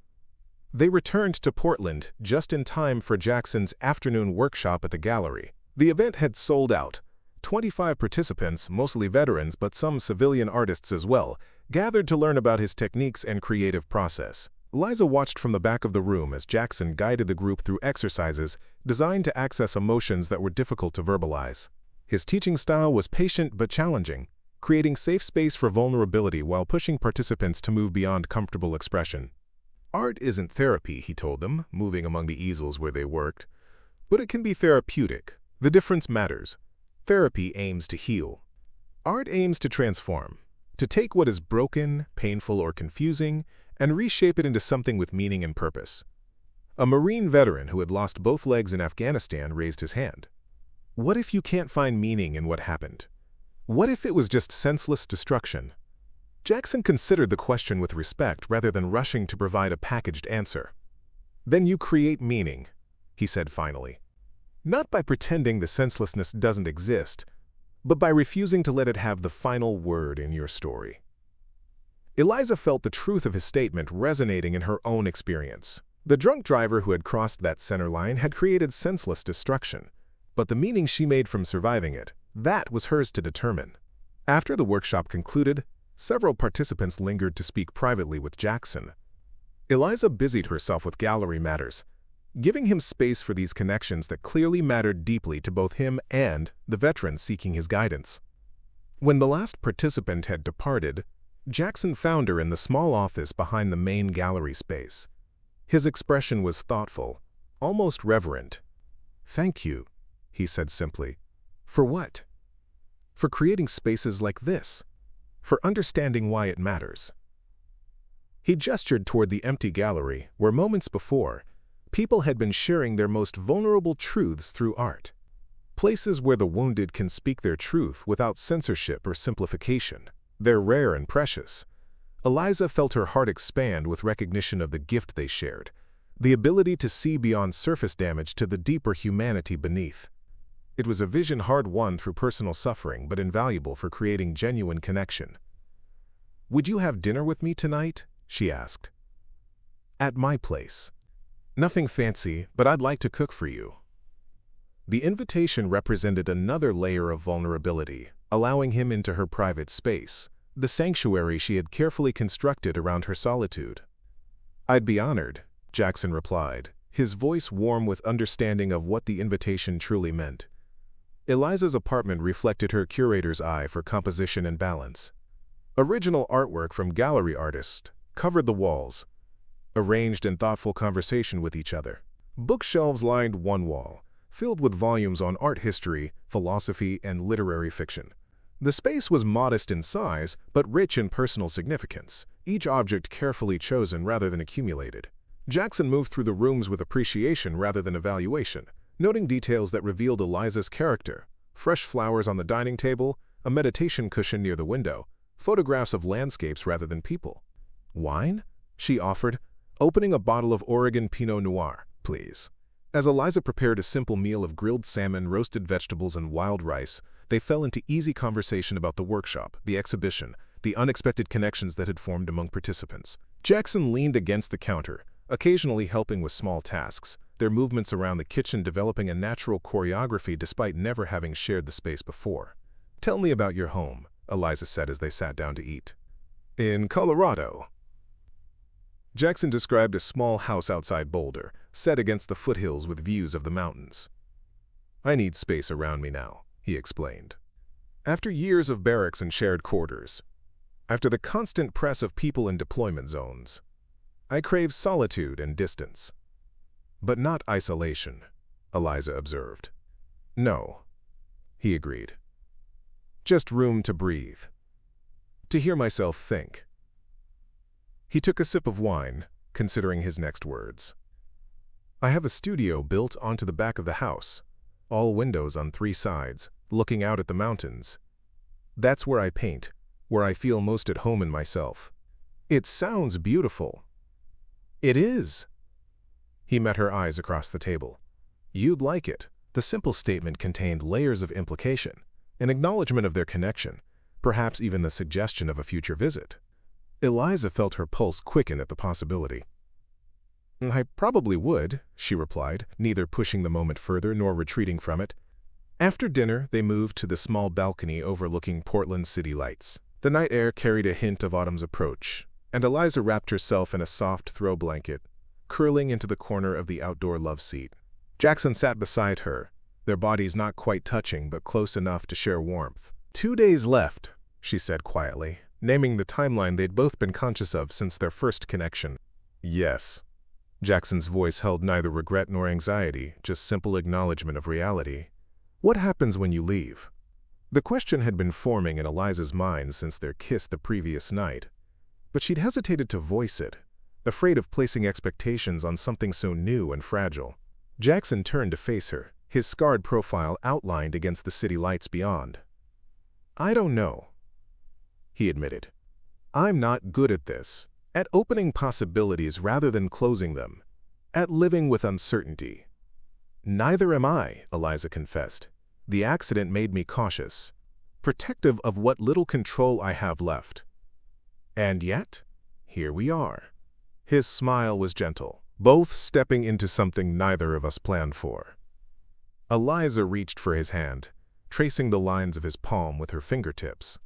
They returned to Portland just in time for Jackson's afternoon workshop at the gallery. The event had sold out. 25 participants, mostly veterans but some civilian artists as well, gathered to learn about his techniques and creative process. Eliza watched from the back of the room as Jackson guided the group through exercises designed to access emotions that were difficult to verbalize. His teaching style was patient but challenging, creating safe space for vulnerability while pushing participants to move beyond comfortable expression. Art isn't therapy, he told them, moving among the easels where they worked, but it can be therapeutic. The difference matters. Therapy aims to heal. Art aims to transform, to take what is broken, painful, or confusing, and reshape it into something with meaning and purpose. A Marine veteran who had lost both legs in Afghanistan raised his hand. What if you can't find meaning in what happened? What if it was just senseless destruction? Jackson considered the question with respect rather than rushing to provide a packaged answer. Then you create meaning, he said finally. Not by pretending the senselessness doesn't exist, but by refusing to let it have the final word in your story. Eliza felt the truth of his statement resonating in her own experience. The drunk driver who had crossed that center line had created senseless destruction, but the meaning she made from surviving it, that was hers to determine. After the workshop concluded, several participants lingered to speak privately with Jackson. Eliza busied herself with gallery matters, giving him space for these connections that clearly mattered deeply to both him and the veteran seeking his guidance. When the last participant had departed, Jackson found her in the small office behind the main gallery space. His expression was thoughtful, almost reverent. "Thank you," he said simply. "For what?" "For creating spaces like this. For understanding why it matters." He gestured toward the empty gallery where moments before, people had been sharing their most vulnerable truths through art. Places where the wounded can speak their truth without censorship or simplification. They're rare and precious. Eliza felt her heart expand with recognition of the gift they shared, the ability to see beyond surface damage to the deeper humanity beneath. It was a vision hard-won through personal suffering but invaluable for creating genuine connection. "Would you have dinner with me tonight?" she asked. "At my place. Nothing fancy, but I'd like to cook for you." The invitation represented another layer of vulnerability, allowing him into her private space, the sanctuary she had carefully constructed around her solitude. "I'd be honored," Jackson replied, his voice warm with understanding of what the invitation truly meant. Eliza's apartment reflected her curator's eye for composition and balance. Original artwork from gallery artists covered the walls, arranged in thoughtful conversation with each other. Bookshelves lined one wall, filled with volumes on art history, philosophy, and literary fiction. The space was modest in size, but rich in personal significance, each object carefully chosen rather than accumulated. Jackson moved through the rooms with appreciation rather than evaluation, noting details that revealed Eliza's character: fresh flowers on the dining table, a meditation cushion near the window, photographs of landscapes rather than people. "Wine?" she offered, opening a bottle of Oregon Pinot Noir. "Please." As Eliza prepared a simple meal of grilled salmon, roasted vegetables, and wild rice, they fell into easy conversation about the workshop, the exhibition, the unexpected connections that had formed among participants. Jackson leaned against the counter, occasionally helping with small tasks, their movements around the kitchen developing a natural choreography despite never having shared the space before. "Tell me about your home," Eliza said as they sat down to eat. "In Colorado." Jackson described a small house outside Boulder, set against the foothills with views of the mountains. "I need space around me now," he explained. "After years of barracks and shared quarters, after the constant press of people in deployment zones, I crave solitude and distance." "But not isolation," Eliza observed. "No," he agreed. "Just room to breathe. To hear myself think." He took a sip of wine, considering his next words. "I have a studio built onto the back of the house, all windows on 3 sides, looking out at the mountains. That's where I paint, where I feel most at home in myself." "It sounds beautiful." "It is." He met her eyes across the table. "You'd like it." The simple statement contained layers of implication, an acknowledgement of their connection, perhaps even the suggestion of a future visit. Eliza felt her pulse quicken at the possibility. "I probably would," she replied, neither pushing the moment further nor retreating from it. After dinner, they moved to the small balcony overlooking Portland's city lights. The night air carried a hint of autumn's approach, and Eliza wrapped herself in a soft throw blanket, curling into the corner of the outdoor love seat. Jackson sat beside her, their bodies not quite touching but close enough to share warmth. 2 days left," she said quietly, naming the timeline they'd both been conscious of since their first connection. "Yes." Jackson's voice held neither regret nor anxiety, just simple acknowledgement of reality. "What happens when you leave?" The question had been forming in Eliza's mind since their kiss the previous night, but she'd hesitated to voice it, afraid of placing expectations on something so new and fragile. Jackson turned to face her, his scarred profile outlined against the city lights beyond. "I don't know," he admitted. "I'm not good at this, at opening possibilities rather than closing them, at living with uncertainty." "Neither am I," Eliza confessed. "The accident made me cautious, protective of what little control I have left. And yet, here we are." His smile was gentle, both stepping into something neither of us planned for. Eliza reached for his hand, tracing the lines of his palm with her fingertips.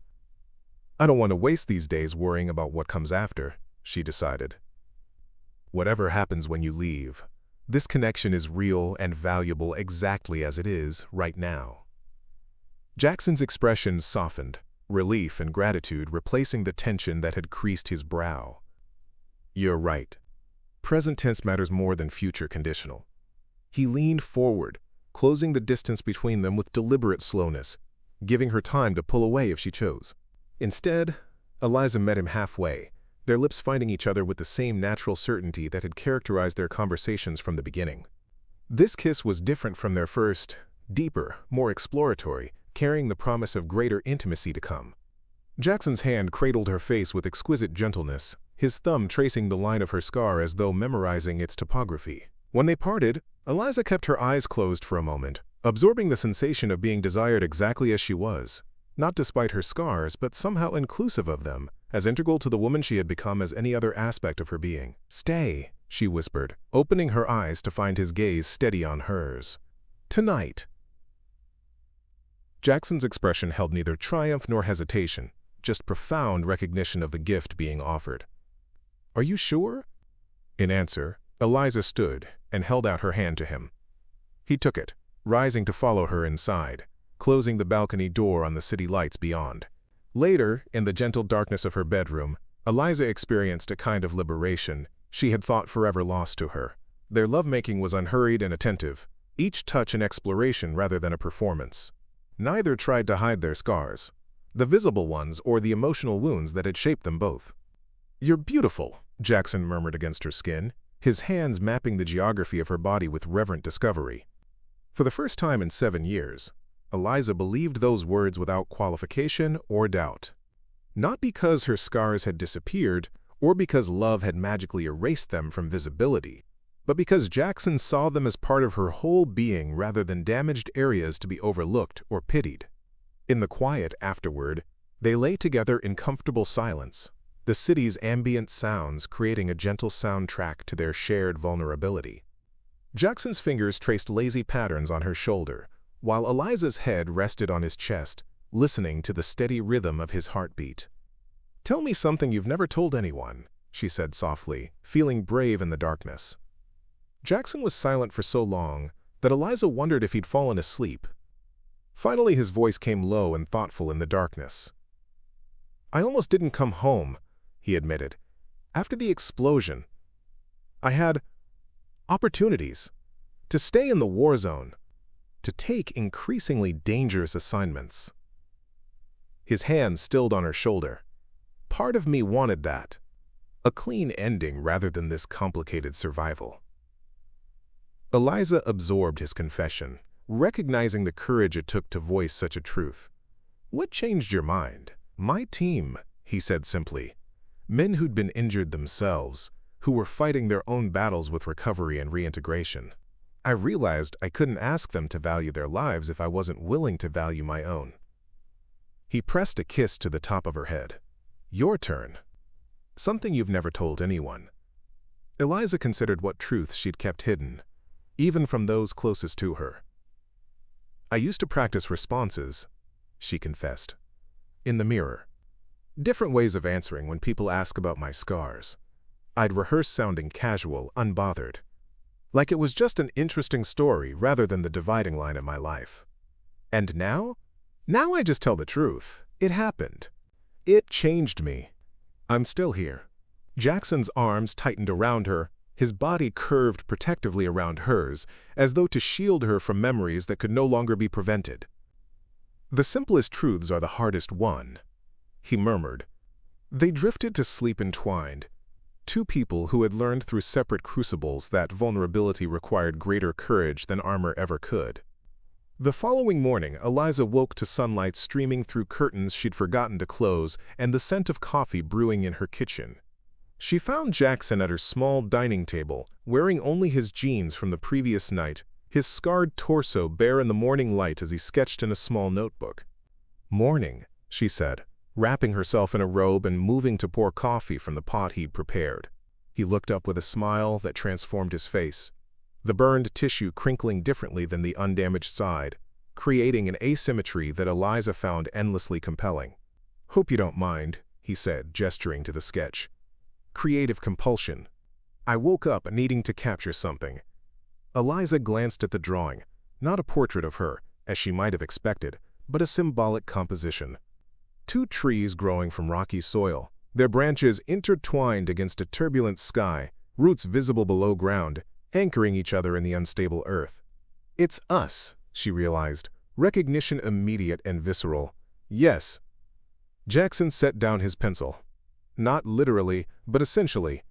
"I don't want to waste these days worrying about what comes after," she decided. "Whatever happens when you leave, this connection is real and valuable exactly as it is right now." Jackson's expression softened, relief and gratitude replacing the tension that had creased his brow. "You're right. Present tense matters more than future conditional." He leaned forward, closing the distance between them with deliberate slowness, giving her time to pull away if she chose. Instead, Eliza met him halfway, their lips finding each other with the same natural certainty that had characterized their conversations from the beginning. This kiss was different from their first, deeper, more exploratory, carrying the promise of greater intimacy to come. Jackson's hand cradled her face with exquisite gentleness, his thumb tracing the line of her scar as though memorizing its topography. When they parted, Eliza kept her eyes closed for a moment, absorbing the sensation of being desired exactly as she was, not despite her scars but somehow inclusive of them, as integral to the woman she had become as any other aspect of her being. "Stay," she whispered, opening her eyes to find his gaze steady on hers. "Tonight." Jackson's expression held neither triumph nor hesitation, just profound recognition of the gift being offered. "Are you sure?" In answer, Eliza stood and held out her hand to him. He took it, rising to follow her inside, closing the balcony door on the city lights beyond. Later, in the gentle darkness of her bedroom, Eliza experienced a kind of liberation she had thought forever lost to her. Their lovemaking was unhurried and attentive, each touch an exploration rather than a performance. Neither tried to hide their scars, the visible ones or the emotional wounds that had shaped them both. "You're beautiful," Jackson murmured against her skin, his hands mapping the geography of her body with reverent discovery. For the first time in 7 years, Eliza believed those words without qualification or doubt. Not because her scars had disappeared or because love had magically erased them from visibility, but because Jackson saw them as part of her whole being rather than damaged areas to be overlooked or pitied. In the quiet afterward, they lay together in comfortable silence, the city's ambient sounds creating a gentle soundtrack to their shared vulnerability. Jackson's fingers traced lazy patterns on her shoulder, while Eliza's head rested on his chest, listening to the steady rhythm of his heartbeat. "Tell me something you've never told anyone," she said softly, feeling brave in the darkness. Jackson was silent for so long that Eliza wondered if he'd fallen asleep. Finally, his voice came low and thoughtful in the darkness. "I almost didn't come home," he admitted. "After the explosion, I had opportunities to stay in the war zone, to take increasingly dangerous assignments." His hand stilled on her shoulder. "Part of me wanted that. A clean ending rather than this complicated survival." Eliza absorbed his confession, recognizing the courage it took to voice such a truth. "What changed your mind?" "My team," he said simply. Men who'd been injured themselves, who were fighting their own battles with recovery and reintegration. I realized I couldn't ask them to value their lives if I wasn't willing to value my own. He pressed a kiss to the top of her head. "Your turn. Something you've never told anyone." Eliza considered what truth she'd kept hidden, even from those closest to her. "I used to practice responses," she confessed, "in the mirror. Different ways of answering when people ask about my scars. I'd rehearse sounding casual, unbothered, like it was just an interesting story rather than the dividing line in my life. And now? Now I just tell the truth. It happened. It changed me. I'm still here." Jackson's arms tightened around her, his body curved protectively around hers, as though to shield her from memories that could no longer be prevented. "The simplest truths are the hardest won," he murmured. They drifted to sleep entwined, Two people who had learned through separate crucibles that vulnerability required greater courage than armor ever could. The following morning, Eliza woke to sunlight streaming through curtains she'd forgotten to close and the scent of coffee brewing in her kitchen. She found Jackson at her small dining table, wearing only his jeans from the previous night, his scarred torso bare in the morning light as he sketched in a small notebook. "Morning," she said, wrapping herself in a robe and moving to pour coffee from the pot he'd prepared. He looked up with a smile that transformed his face, the burned tissue crinkling differently than the undamaged side, creating an asymmetry that Eliza found endlessly compelling. "Hope you don't mind," he said, gesturing to the sketch. "Creative compulsion. I woke up needing to capture something." Eliza glanced at the drawing, not a portrait of her, as she might have expected, but a symbolic composition. Two trees growing from rocky soil, their branches intertwined against a turbulent sky, roots visible below ground, anchoring each other in the unstable earth. "It's us," she realized, recognition immediate and visceral. "Yes." Jackson set down his pencil. Not literally, but essentially.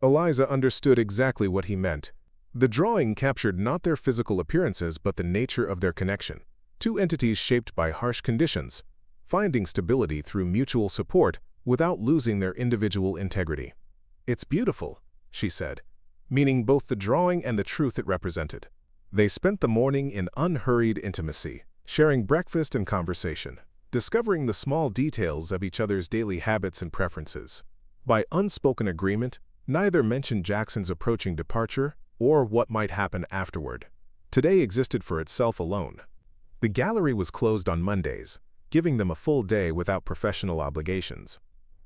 Eliza understood exactly what he meant. The drawing captured not their physical appearances but the nature of their connection. Two entities shaped by harsh conditions, finding stability through mutual support without losing their individual integrity. "It's beautiful," she said, meaning both the drawing and the truth it represented. They spent the morning in unhurried intimacy, sharing breakfast and conversation, discovering the small details of each other's daily habits and preferences. By unspoken agreement, neither mentioned Jackson's approaching departure or what might happen afterward. Today existed for itself alone. The gallery was closed on Mondays, giving them a full day without professional obligations.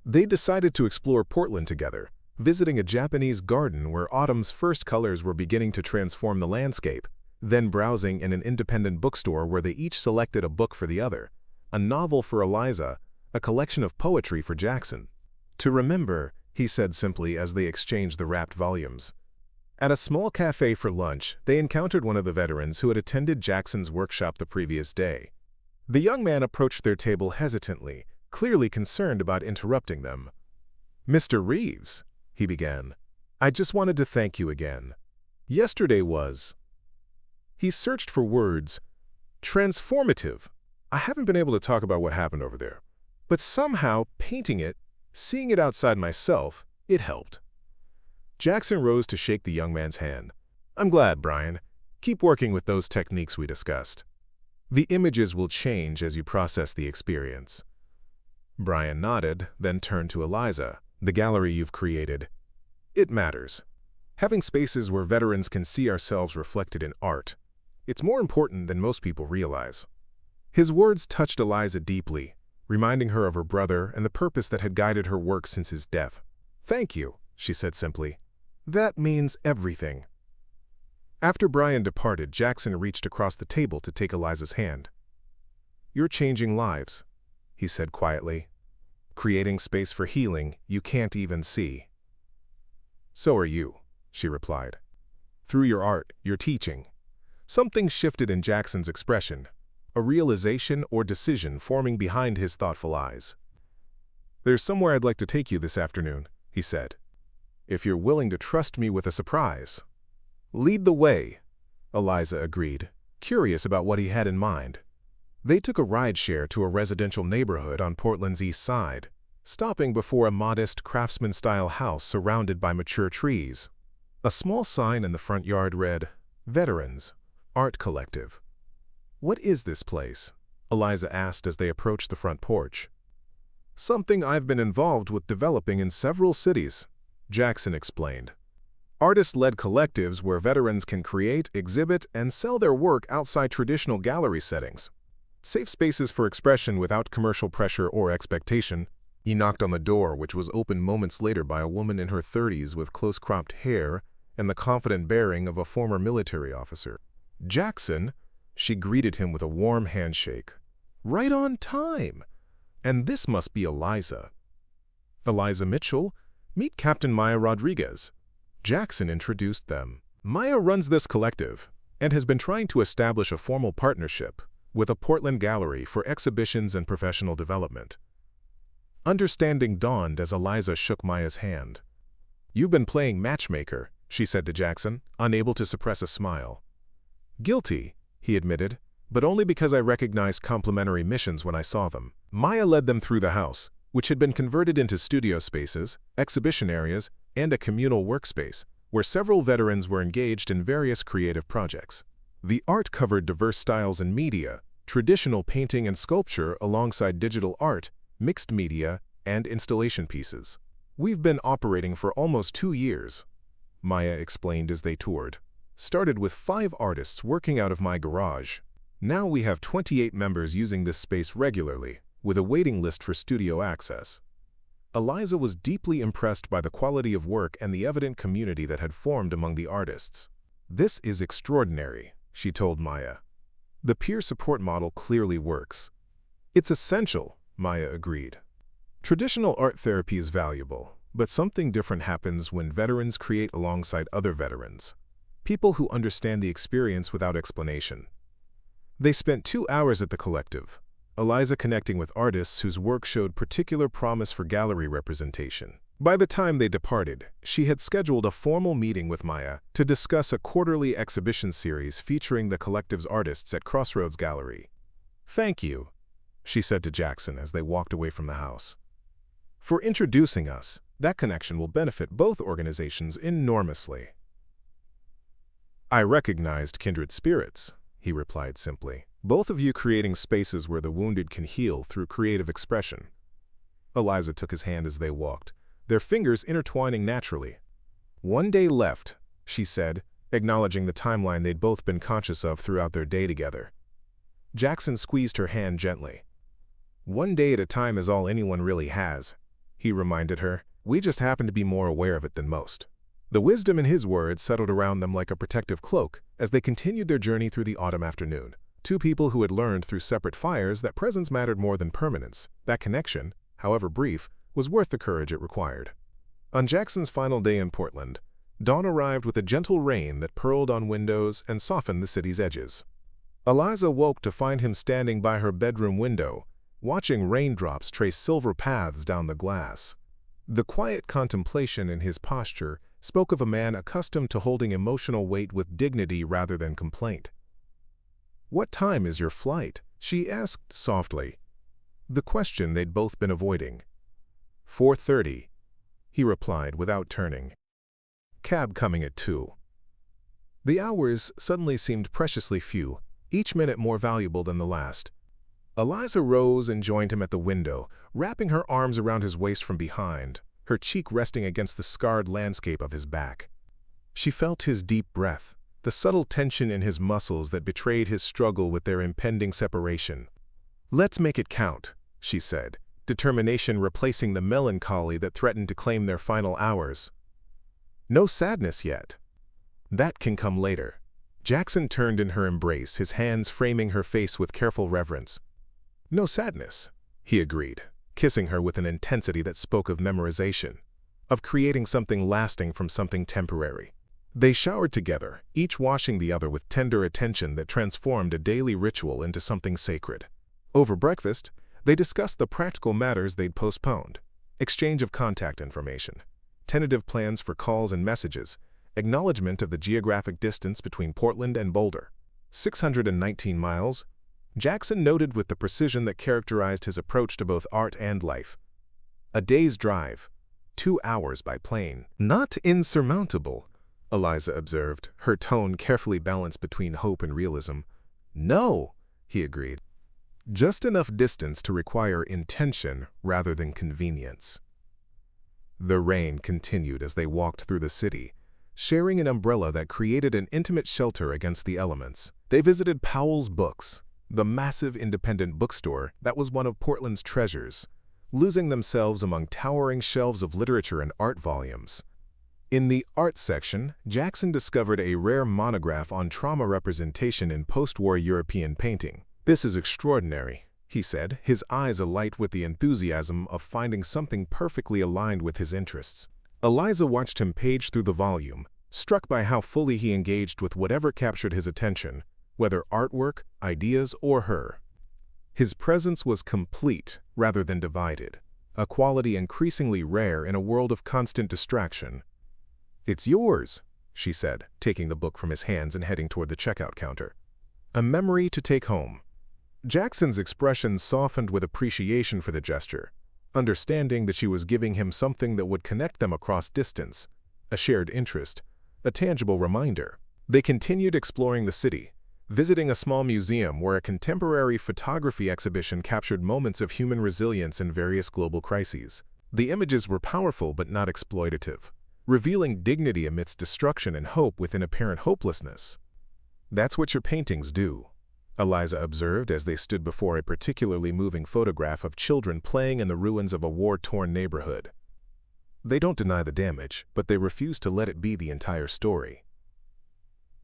They decided to explore Portland together, visiting a Japanese garden where autumn's first colors were beginning to transform the landscape, then browsing in an independent bookstore where they each selected a book for the other, a novel for Eliza, a collection of poetry for Jackson. "To remember," he said simply as they exchanged the wrapped volumes. At a small cafe for lunch, they encountered one of the veterans who had attended Jackson's workshop the previous day. The young man approached their table hesitantly, clearly concerned about interrupting them. "Mr. Reeves," he began, "I just wanted to thank you again. Yesterday was—" He searched for words. "Transformative. I haven't been able to talk about what happened over there, but somehow painting it, seeing it outside myself, it helped." Jackson rose to shake the young man's hand. "I'm glad, Brian. Keep working with those techniques we discussed. The images will change as you process the experience." Brian nodded, then turned to Eliza. "The gallery you've created. It matters. Having spaces where veterans can see ourselves reflected in art. It's more important than most people realize." His words touched Eliza deeply, reminding her of her brother and the purpose that had guided her work since his death. "Thank you," she said simply. "That means everything." After Brian departed, Jackson reached across the table to take Eliza's hand. "You're changing lives," he said quietly, "creating space for healing you can't even see." "So are you," she replied. "Through your art, your teaching." Something shifted in Jackson's expression, a realization or decision forming behind his thoughtful eyes. "There's somewhere I'd like to take you this afternoon," he said, "if you're willing to trust me with a surprise." "Lead the way," Eliza agreed, curious about what he had in mind. They took a rideshare to a residential neighborhood on Portland's east side, stopping before a modest craftsman-style house surrounded by mature trees. A small sign in the front yard read, "Veterans, Art Collective." "What is this place?" Eliza asked as they approached the front porch. "Something I've been involved with developing in several cities," Jackson explained. "Artist-led collectives where veterans can create, exhibit, and sell their work outside traditional gallery settings. Safe spaces for expression without commercial pressure or expectation." He knocked on the door, which was opened moments later by a woman in her 30s with close-cropped hair and the confident bearing of a former military officer. "Jackson," she greeted him with a warm handshake. "Right on time! And this must be Eliza." "Eliza Mitchell, meet Captain Maya Rodriguez." Jackson introduced them. "Maya runs this collective and has been trying to establish a formal partnership with a Portland gallery for exhibitions and professional development." Understanding dawned as Eliza shook Maya's hand. "You've been playing matchmaker," she said to Jackson, unable to suppress a smile. "Guilty," he admitted, "but only because I recognized complimentary missions when I saw them." Maya led them through the house, which had been converted into studio spaces, exhibition areas, and a communal workspace, where several veterans were engaged in various creative projects. The art covered diverse styles and media, traditional painting and sculpture alongside digital art, mixed media, and installation pieces. "We've been operating for almost 2 years," Maya explained as they toured. "Started with 5 artists working out of my garage. Now we have 28 members using this space regularly, with a waiting list for studio access." Eliza was deeply impressed by the quality of work and the evident community that had formed among the artists. "This is extraordinary," she told Maya. "The peer support model clearly works." "It's essential," Maya agreed. "Traditional art therapy is valuable, but something different happens when veterans create alongside other veterans, people who understand the experience without explanation." They spent 2 hours at the collective, Eliza connecting with artists whose work showed particular promise for gallery representation. By the time they departed, she had scheduled a formal meeting with Maya to discuss a quarterly exhibition series featuring the collective's artists at Crossroads Gallery. "Thank you," she said to Jackson as they walked away from the house, "for introducing us. That connection will benefit both organizations enormously." "I recognized kindred spirits," he replied simply. "Both of you creating spaces where the wounded can heal through creative expression." Eliza took his hand as they walked, their fingers intertwining naturally. "One day left," she said, acknowledging the timeline they'd both been conscious of throughout their day together. Jackson squeezed her hand gently. "One day at a time is all anyone really has," he reminded her. "We just happen to be more aware of it than most." The wisdom in his words settled around them like a protective cloak as they continued their journey through the autumn afternoon. Two people who had learned through separate fires that presence mattered more than permanence. That connection, however brief, was worth the courage it required. On Jackson's final day in Portland, dawn arrived with a gentle rain that purled on windows and softened the city's edges. Eliza woke to find him standing by her bedroom window, watching raindrops trace silver paths down the glass. The quiet contemplation in his posture spoke of a man accustomed to holding emotional weight with dignity rather than complaint. "What time is your flight?" she asked softly, the question they'd both been avoiding. 4:30, he replied without turning. "Cab coming at 2. The hours suddenly seemed preciously few, each minute more valuable than the last. Eliza rose and joined him at the window, wrapping her arms around his waist from behind, her cheek resting against the scarred landscape of his back. She felt his deep breath, the subtle tension in his muscles that betrayed his struggle with their impending separation. "Let's make it count," she said, determination replacing the melancholy that threatened to claim their final hours. "No sadness yet. That can come later." Jackson turned in her embrace, his hands framing her face with careful reverence. "No sadness," he agreed, kissing her with an intensity that spoke of memorization, of creating something lasting from something temporary. They showered together, each washing the other with tender attention that transformed a daily ritual into something sacred. Over breakfast, they discussed the practical matters they'd postponed: exchange of contact information, tentative plans for calls and messages, acknowledgement of the geographic distance between Portland and Boulder. 619 miles, Jackson noted with the precision that characterized his approach to both art and life. A day's drive, 2 hours by plane. "Not insurmountable," Eliza observed, her tone carefully balanced between hope and realism. "No," he agreed. "Just enough distance to require intention rather than convenience." The rain continued as they walked through the city, sharing an umbrella that created an intimate shelter against the elements. They visited Powell's Books, the massive independent bookstore that was one of Portland's treasures, losing themselves among towering shelves of literature and art volumes. In the art section, Jackson discovered a rare monograph on trauma representation in post-war European painting. "This is extraordinary," he said, his eyes alight with the enthusiasm of finding something perfectly aligned with his interests. Eliza watched him page through the volume, struck by how fully he engaged with whatever captured his attention, whether artwork, ideas, or her. His presence was complete rather than divided, a quality increasingly rare in a world of constant distraction. "It's yours," she said, taking the book from his hands and heading toward the checkout counter. "A memory to take home." Jackson's expression softened with appreciation for the gesture, understanding that she was giving him something that would connect them across distance, a shared interest, a tangible reminder. They continued exploring the city, visiting a small museum where a contemporary photography exhibition captured moments of human resilience in various global crises. The images were powerful but not exploitative, revealing dignity amidst destruction and hope within apparent hopelessness. "That's what your paintings do," Eliza observed as they stood before a particularly moving photograph of children playing in the ruins of a war-torn neighborhood. "They don't deny the damage, but they refuse to let it be the entire story."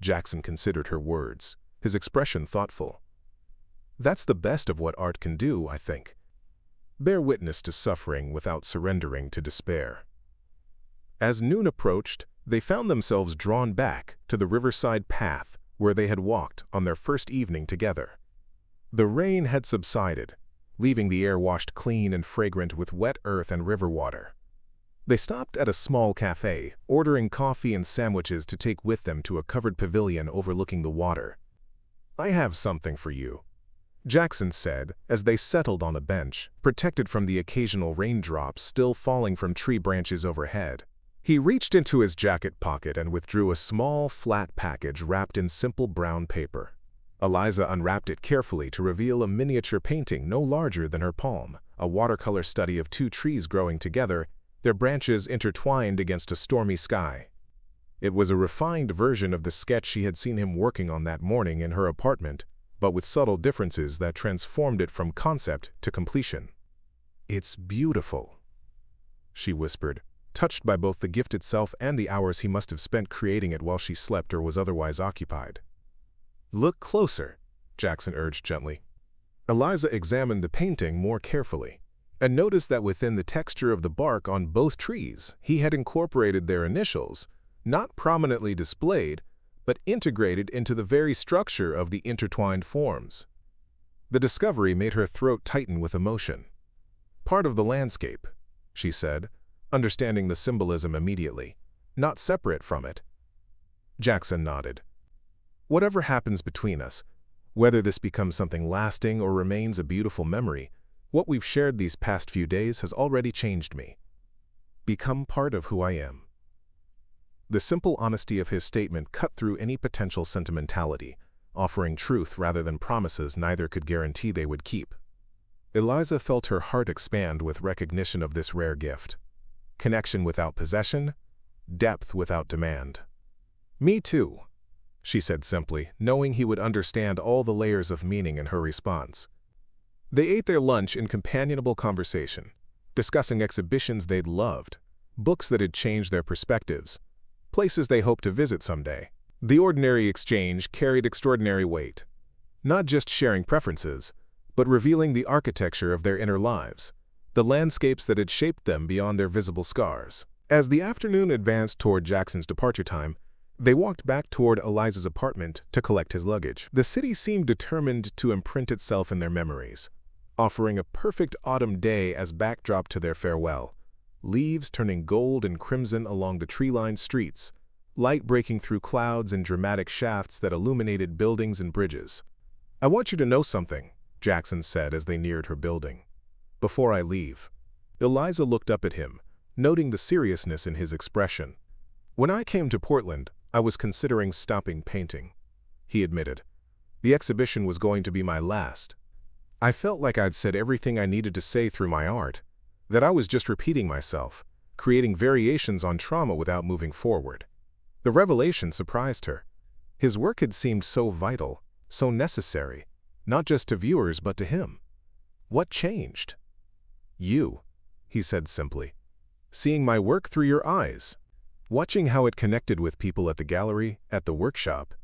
Jackson considered her words, his expression thoughtful. "That's the best of what art can do, I think. Bear witness to suffering without surrendering to despair." As noon approached, they found themselves drawn back to the riverside path where they had walked on their first evening together. The rain had subsided, leaving the air washed clean and fragrant with wet earth and river water. They stopped at a small cafe, ordering coffee and sandwiches to take with them to a covered pavilion overlooking the water. "I have something for you," Jackson said as they settled on a bench, protected from the occasional raindrops still falling from tree branches overhead. He reached into his jacket pocket and withdrew a small, flat package wrapped in simple brown paper. Eliza unwrapped it carefully to reveal a miniature painting no larger than her palm, a watercolor study of two trees growing together, their branches intertwined against a stormy sky. It was a refined version of the sketch she had seen him working on that morning in her apartment, but with subtle differences that transformed it from concept to completion. "It's beautiful," she whispered, touched by both the gift itself and the hours he must have spent creating it while she slept or was otherwise occupied. "Look closer," Jackson urged gently. Eliza examined the painting more carefully and noticed that within the texture of the bark on both trees, he had incorporated their initials, not prominently displayed, but integrated into the very structure of the intertwined forms. The discovery made her throat tighten with emotion. "Part of the landscape," she said, understanding the symbolism immediately, "not separate from it." Jackson nodded. "Whatever happens between us, whether this becomes something lasting or remains a beautiful memory, what we've shared these past few days has already changed me. Become part of who I am." The simple honesty of his statement cut through any potential sentimentality, offering truth rather than promises neither could guarantee they would keep. Eliza felt her heart expand with recognition of this rare gift. Connection without possession, depth without demand. "Me too," she said simply, knowing he would understand all the layers of meaning in her response. They ate their lunch in companionable conversation, discussing exhibitions they'd loved, books that had changed their perspectives, places they hoped to visit someday. The ordinary exchange carried extraordinary weight, not just sharing preferences, but revealing the architecture of their inner lives, the landscapes that had shaped them beyond their visible scars. As the afternoon advanced toward Jackson's departure time, they walked back toward Eliza's apartment to collect his luggage. The city seemed determined to imprint itself in their memories, offering a perfect autumn day as backdrop to their farewell. Leaves turning gold and crimson along the tree-lined streets, light breaking through clouds in dramatic shafts that illuminated buildings and bridges. "I want you to know something," Jackson said as they neared her building. "Before I leave." Eliza looked up at him, noting the seriousness in his expression. "When I came to Portland, I was considering stopping painting," he admitted. "The exhibition was going to be my last. I felt like I'd said everything I needed to say through my art, that I was just repeating myself, creating variations on trauma without moving forward." The revelation surprised her. His work had seemed so vital, so necessary, not just to viewers but to him. "What changed?" "You," he said simply. "Seeing my work through your eyes, watching how it connected with people at the gallery, at the workshop,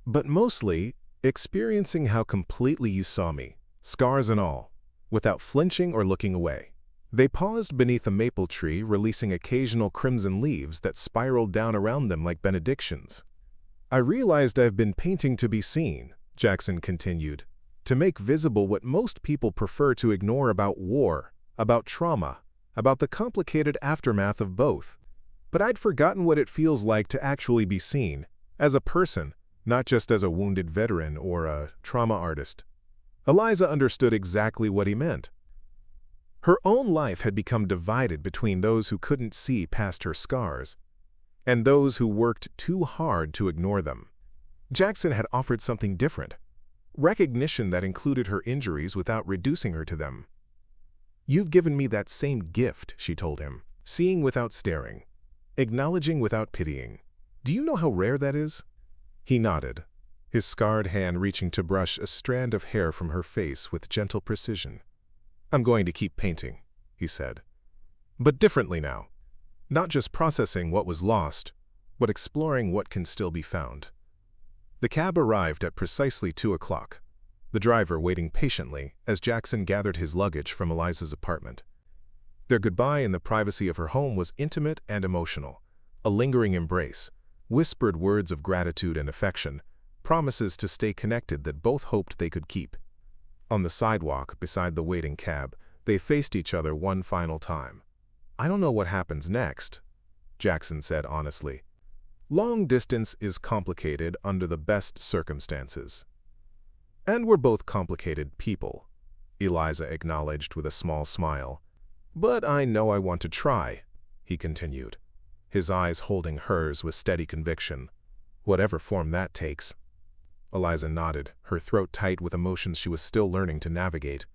but mostly experiencing how completely you saw me, scars and all, without flinching or looking away." They paused beneath a maple tree, releasing occasional crimson leaves that spiraled down around them like benedictions. "I realized I've been painting to be seen," Jackson continued, "to make visible what most people prefer to ignore about war, about trauma, about the complicated aftermath of both. But I'd forgotten what it feels like to actually be seen, as a person, not just as a wounded veteran or a trauma artist. Eliza understood exactly what he meant. Her own life had become divided between those who couldn't see past her scars and those who worked too hard to ignore them. Jackson had offered something different, recognition that included her injuries without reducing her to them. "You've given me that same gift," she told him, seeing without staring, acknowledging without pitying. "Do you know how rare that is?" He nodded, his scarred hand reaching to brush a strand of hair from her face with gentle precision. "I'm going to keep painting," he said. "But differently now. Not just processing what was lost, but exploring what can still be found." The cab arrived at precisely 2 o'clock, the driver waiting patiently as Jackson gathered his luggage from Eliza's apartment. Their goodbye in the privacy of her home was intimate and emotional, a lingering embrace, whispered words of gratitude and affection, promises to stay connected that both hoped they could keep. On the sidewalk beside the waiting cab, they faced each other one final time. "I don't know what happens next," Jackson said honestly. "Long distance is complicated under the best circumstances. And we're both complicated people," Eliza acknowledged with a small smile. "But I know I want to try," he continued, his eyes holding hers with steady conviction, "whatever form that takes." Eliza nodded, her throat tight with emotions she was still learning to navigate.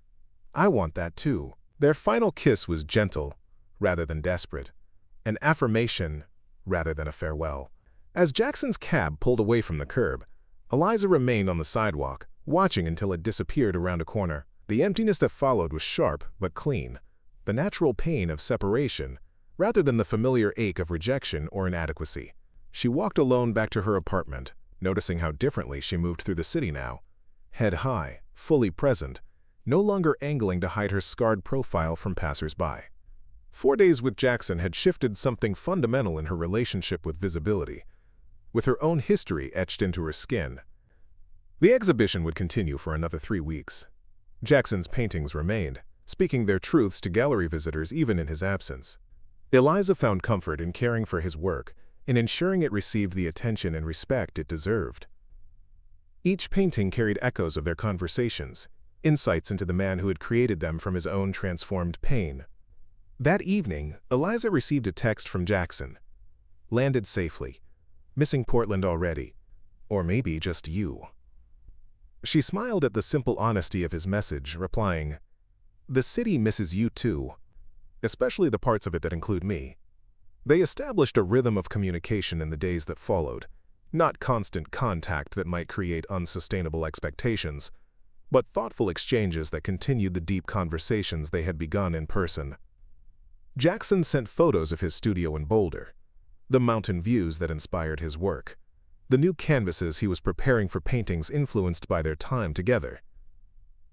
"I want that too." Their final kiss was gentle, rather than desperate, an affirmation rather than a farewell. As Jackson's cab pulled away from the curb, Eliza remained on the sidewalk, watching until it disappeared around a corner. The emptiness that followed was sharp but clean, the natural pain of separation, rather than the familiar ache of rejection or inadequacy. She walked alone back to her apartment, noticing how differently she moved through the city now. Head high, fully present, no longer angling to hide her scarred profile from passers-by. 4 days with Jackson had shifted something fundamental in her relationship with visibility, with her own history etched into her skin. The exhibition would continue for another 3 weeks. Jackson's paintings remained, speaking their truths to gallery visitors even in his absence. Eliza found comfort in caring for his work, in ensuring it received the attention and respect it deserved. Each painting carried echoes of their conversations, insights into the man who had created them from his own transformed pain. That evening, Eliza received a text from Jackson. "Landed safely. Missing Portland already. Or maybe just you." She smiled at the simple honesty of his message, replying, "The city misses you too, especially the parts of it that include me." They established a rhythm of communication in the days that followed, not constant contact that might create unsustainable expectations, but thoughtful exchanges that continued the deep conversations they had begun in person. Jackson sent photos of his studio in Boulder, the mountain views that inspired his work, the new canvases he was preparing for paintings influenced by their time together.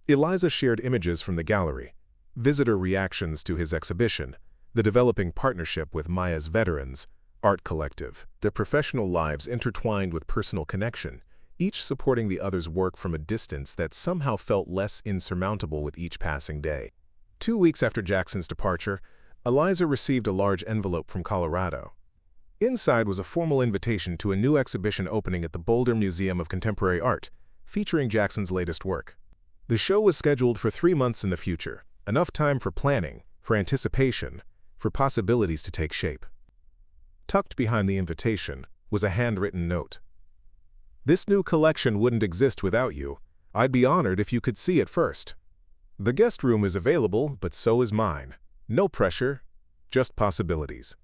Eliza shared images from the gallery, visitor reactions to his exhibition, the developing partnership with Maya's Veterans Art Collective, their professional lives intertwined with personal connection, each supporting the other's work from a distance that somehow felt less insurmountable with each passing day. 2 weeks after Jackson's departure, Eliza received a large envelope from Colorado. Inside was a formal invitation to a new exhibition opening at the Boulder Museum of Contemporary Art, featuring Jackson's latest work. The show was scheduled for 3 months in the future, enough time for planning, for anticipation, for possibilities to take shape. Tucked behind the invitation was a handwritten note. "This new collection wouldn't exist without you. I'd be honored if you could see it first. The guest room is available, but so is mine. No pressure, just possibilities."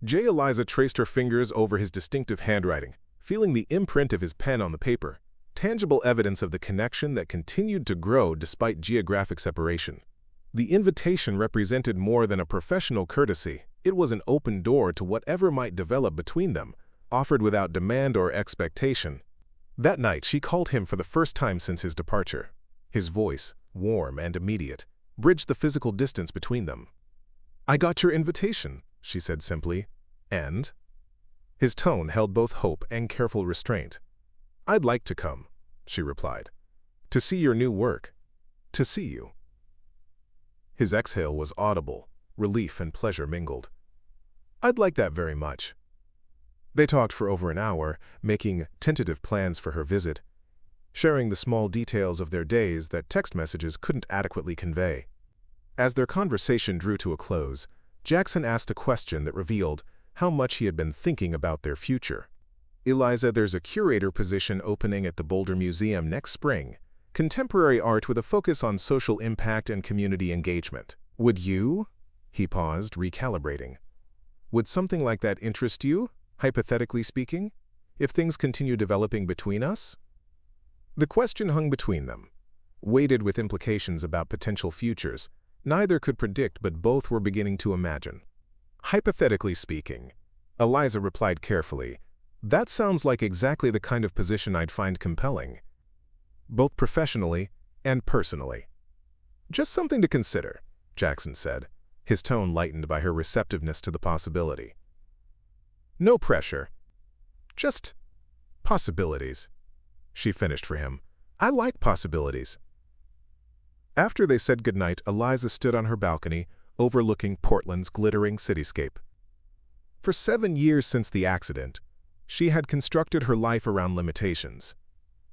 Eliza traced her fingers over his distinctive handwriting, feeling the imprint of his pen on the paper, tangible evidence of the connection that continued to grow despite geographic separation. The invitation represented more than a professional courtesy. It was an open door to whatever might develop between them, offered without demand or expectation. That night, she called him for the first time since his departure. His voice, warm and immediate, bridged the physical distance between them. "I got your invitation," she said simply, "and?" His tone held both hope and careful restraint. "I'd like to come," she replied. "To see your new work. To see you." His exhale was audible, relief and pleasure mingled. I'd like that very much. They talked for over an hour, making tentative plans for her visit, sharing the small details of their days that text messages couldn't adequately convey. As their conversation drew to a close, Jackson asked a question that revealed how much he had been thinking about their future. Eliza, there's a curator position opening at the Boulder Museum next spring. Contemporary art with a focus on social impact and community engagement. Would you? He paused, recalibrating. Would something like that interest you, hypothetically speaking, if things continue developing between us? The question hung between them, weighted with implications about potential futures. Neither could predict, but both were beginning to imagine. Hypothetically speaking, Eliza replied carefully, that sounds like exactly the kind of position I'd find compelling, both professionally and personally. Just something to consider, Jackson said, his tone lightened by her receptiveness to the possibility. No pressure. Just possibilities, she finished for him. I like possibilities. After they said goodnight, Eliza stood on her balcony, overlooking Portland's glittering cityscape. For 7 years since the accident, she had constructed her life around limitations.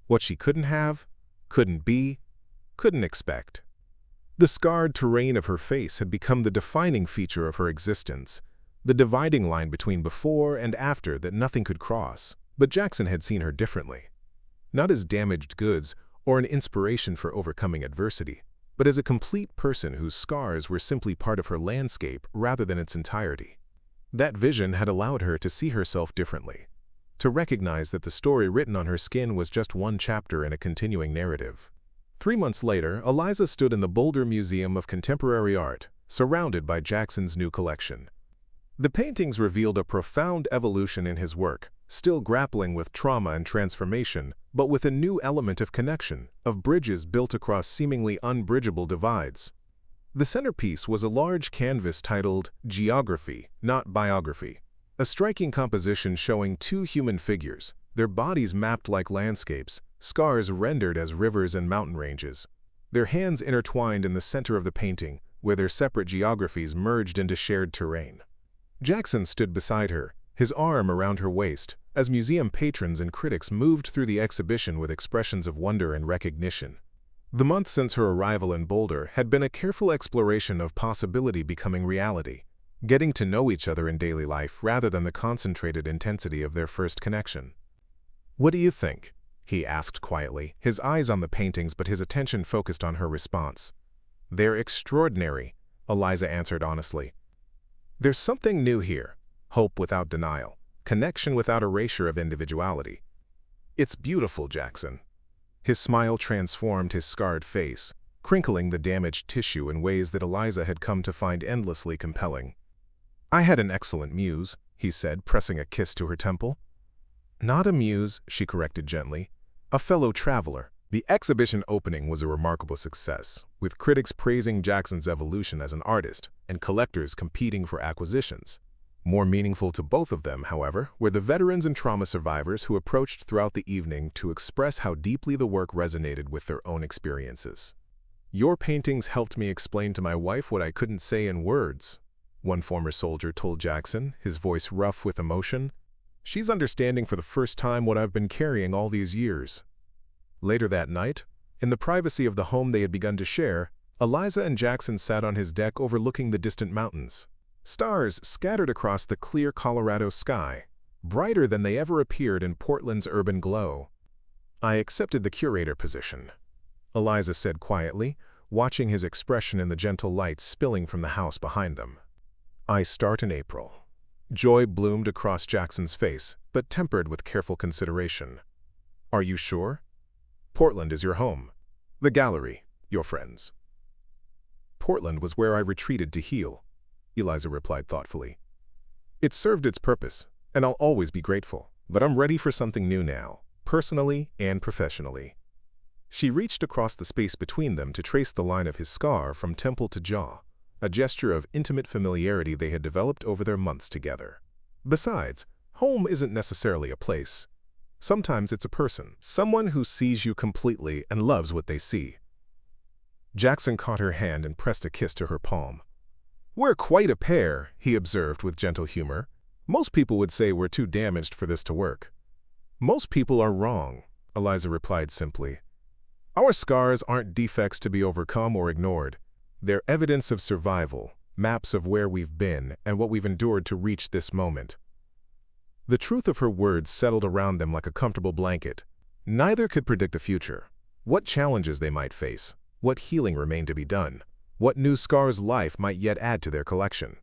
What she couldn't have, couldn't be, couldn't expect. The scarred terrain of her face had become the defining feature of her existence, the dividing line between before and after that nothing could cross. But Jackson had seen her differently. Not as damaged goods or an inspiration for overcoming adversity, but as a complete person whose scars were simply part of her landscape rather than its entirety. That vision had allowed her to see herself differently, to recognize that the story written on her skin was just one chapter in a continuing narrative. 3 months later, Eliza stood in the Boulder Museum of Contemporary Art, surrounded by Jackson's new collection. The paintings revealed a profound evolution in his work, still grappling with trauma and transformation, but with a new element of connection, of bridges built across seemingly unbridgeable divides. The centerpiece was a large canvas titled Geography, Not Biography, a striking composition showing 2 human figures, their bodies mapped like landscapes, scars rendered as rivers and mountain ranges. Their hands intertwined in the center of the painting, where their separate geographies merged into shared terrain. Jackson stood beside her, his arm around her waist, as museum patrons and critics moved through the exhibition with expressions of wonder and recognition. The month since her arrival in Boulder had been a careful exploration of possibility becoming reality, getting to know each other in daily life rather than the concentrated intensity of their first connection. What do you think? He asked quietly, his eyes on the paintings but his attention focused on her response. They're extraordinary, Eliza answered honestly. There's something new here, hope without denial, connection without erasure of individuality. It's beautiful, Jackson. His smile transformed his scarred face, crinkling the damaged tissue in ways that Eliza had come to find endlessly compelling. I had an excellent muse, he said, pressing a kiss to her temple. Not a muse, she corrected gently. A fellow traveler. The exhibition opening was a remarkable success, with critics praising Jackson's evolution as an artist and collectors competing for acquisitions. More meaningful to both of them, however, were the veterans and trauma survivors who approached throughout the evening to express how deeply the work resonated with their own experiences. Your paintings helped me explain to my wife what I couldn't say in words, one former soldier told Jackson, his voice rough with emotion. She's understanding for the first time what I've been carrying all these years. Later that night, in the privacy of the home they had begun to share, Eliza and Jackson sat on his deck overlooking the distant mountains. Stars scattered across the clear Colorado sky, brighter than they ever appeared in Portland's urban glow. I accepted the curator position, Eliza said quietly, watching his expression in the gentle light spilling from the house behind them. I start in April. Joy bloomed across Jackson's face, but tempered with careful consideration. Are you sure? Portland is your home. The gallery, your friends. Portland was where I retreated to heal, Eliza replied thoughtfully. It served its purpose, and I'll always be grateful, but I'm ready for something new now, personally and professionally. She reached across the space between them to trace the line of his scar from temple to jaw, a gesture of intimate familiarity they had developed over their months together. Besides, home isn't necessarily a place. Sometimes it's a person, someone who sees you completely and loves what they see. Jackson caught her hand and pressed a kiss to her palm. "We're quite a pair," he observed with gentle humor. "Most people would say we're too damaged for this to work." "Most people are wrong," Eliza replied simply. "Our scars aren't defects to be overcome or ignored. They're evidence of survival, maps of where we've been and what we've endured to reach this moment." The truth of her words settled around them like a comfortable blanket. Neither could predict the future, what challenges they might face, what healing remained to be done, what new scars life might yet add to their collection.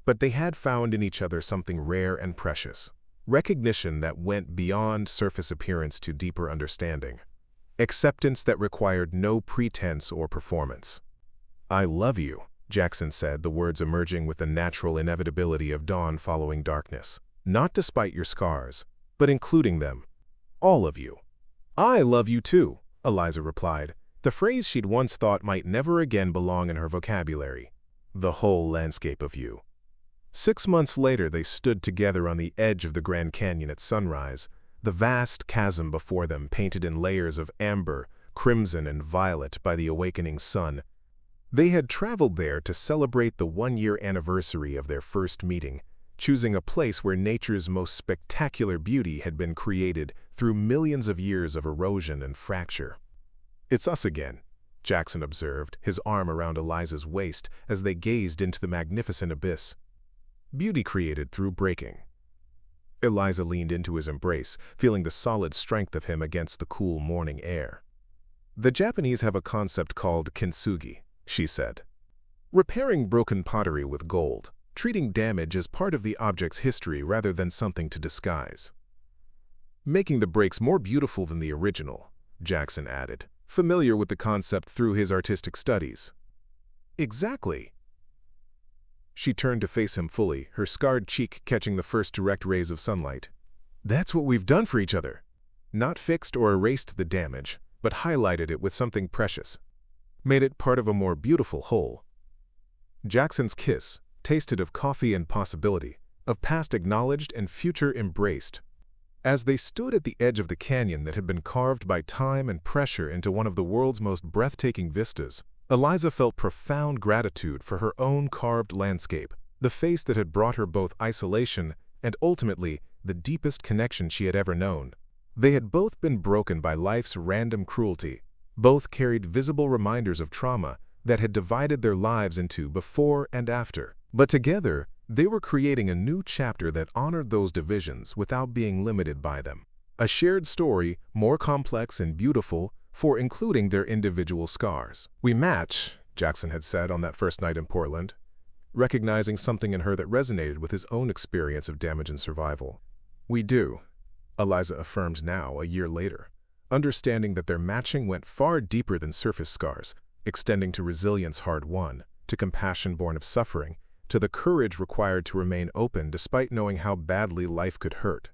But they had found in each other something rare and precious, recognition that went beyond surface appearance to deeper understanding, acceptance that required no pretense or performance. "I love you," Jackson said, the words emerging with the natural inevitability of dawn following darkness. "Not despite your scars, but including them. All of you." "I love you too," Eliza replied, the phrase she'd once thought might never again belong in her vocabulary. "The whole landscape of you." 6 months later, they stood together on the edge of the Grand Canyon at sunrise, the vast chasm before them painted in layers of amber, crimson, and violet by the awakening sun. They had traveled there to celebrate the 1-year anniversary of their first meeting, choosing a place where nature's most spectacular beauty had been created through millions of years of erosion and fracture. "It's us again," Jackson observed, his arm around Eliza's waist as they gazed into the magnificent abyss. "Beauty created through breaking." Eliza leaned into his embrace, feeling the solid strength of him against the cool morning air. "The Japanese have a concept called kintsugi," she said. "Repairing broken pottery with gold, treating damage as part of the object's history rather than something to disguise. Making the breaks more beautiful than the original," Jackson added, familiar with the concept through his artistic studies. "Exactly." She turned to face him fully, her scarred cheek catching the first direct rays of sunlight. "That's what we've done for each other. Not fixed or erased the damage, but highlighted it with something precious. Made it part of a more beautiful whole." Jackson's kiss tasted of coffee and possibility, of past acknowledged and future embraced. As they stood at the edge of the canyon that had been carved by time and pressure into one of the world's most breathtaking vistas, Eliza felt profound gratitude for her own carved landscape, the face that had brought her both isolation and ultimately the deepest connection she had ever known. They had both been broken by life's random cruelty. Both carried visible reminders of trauma that had divided their lives into before and after. But together, they were creating a new chapter that honored those divisions without being limited by them. A shared story, more complex and beautiful, for including their individual scars. "We match," Jackson had said on that first night in Portland, recognizing something in her that resonated with his own experience of damage and survival. "We do," Eliza affirmed now, a year later, understanding that their matching went far deeper than surface scars, extending to resilience hard-won, to compassion born of suffering, to the courage required to remain open despite knowing how badly life could hurt.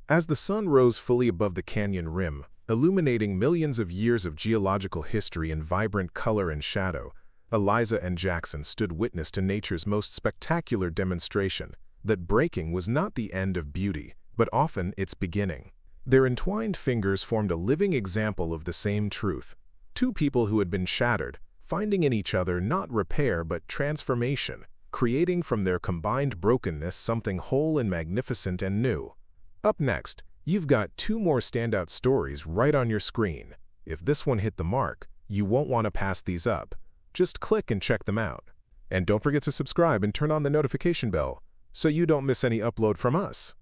As the sun rose fully above the canyon rim, illuminating millions of years of geological history in vibrant color and shadow, Eliza and Jackson stood witness to nature's most spectacular demonstration that breaking was not the end of beauty, but often its beginning. Their entwined fingers formed a living example of the same truth. Two people who had been shattered, finding in each other not repair but transformation, creating from their combined brokenness something whole and magnificent and new. Up next, you've got 2 more standout stories right on your screen. If this one hit the mark, you won't want to pass these up. Just click and check them out. And don't forget to subscribe and turn on the notification bell so you don't miss any upload from us.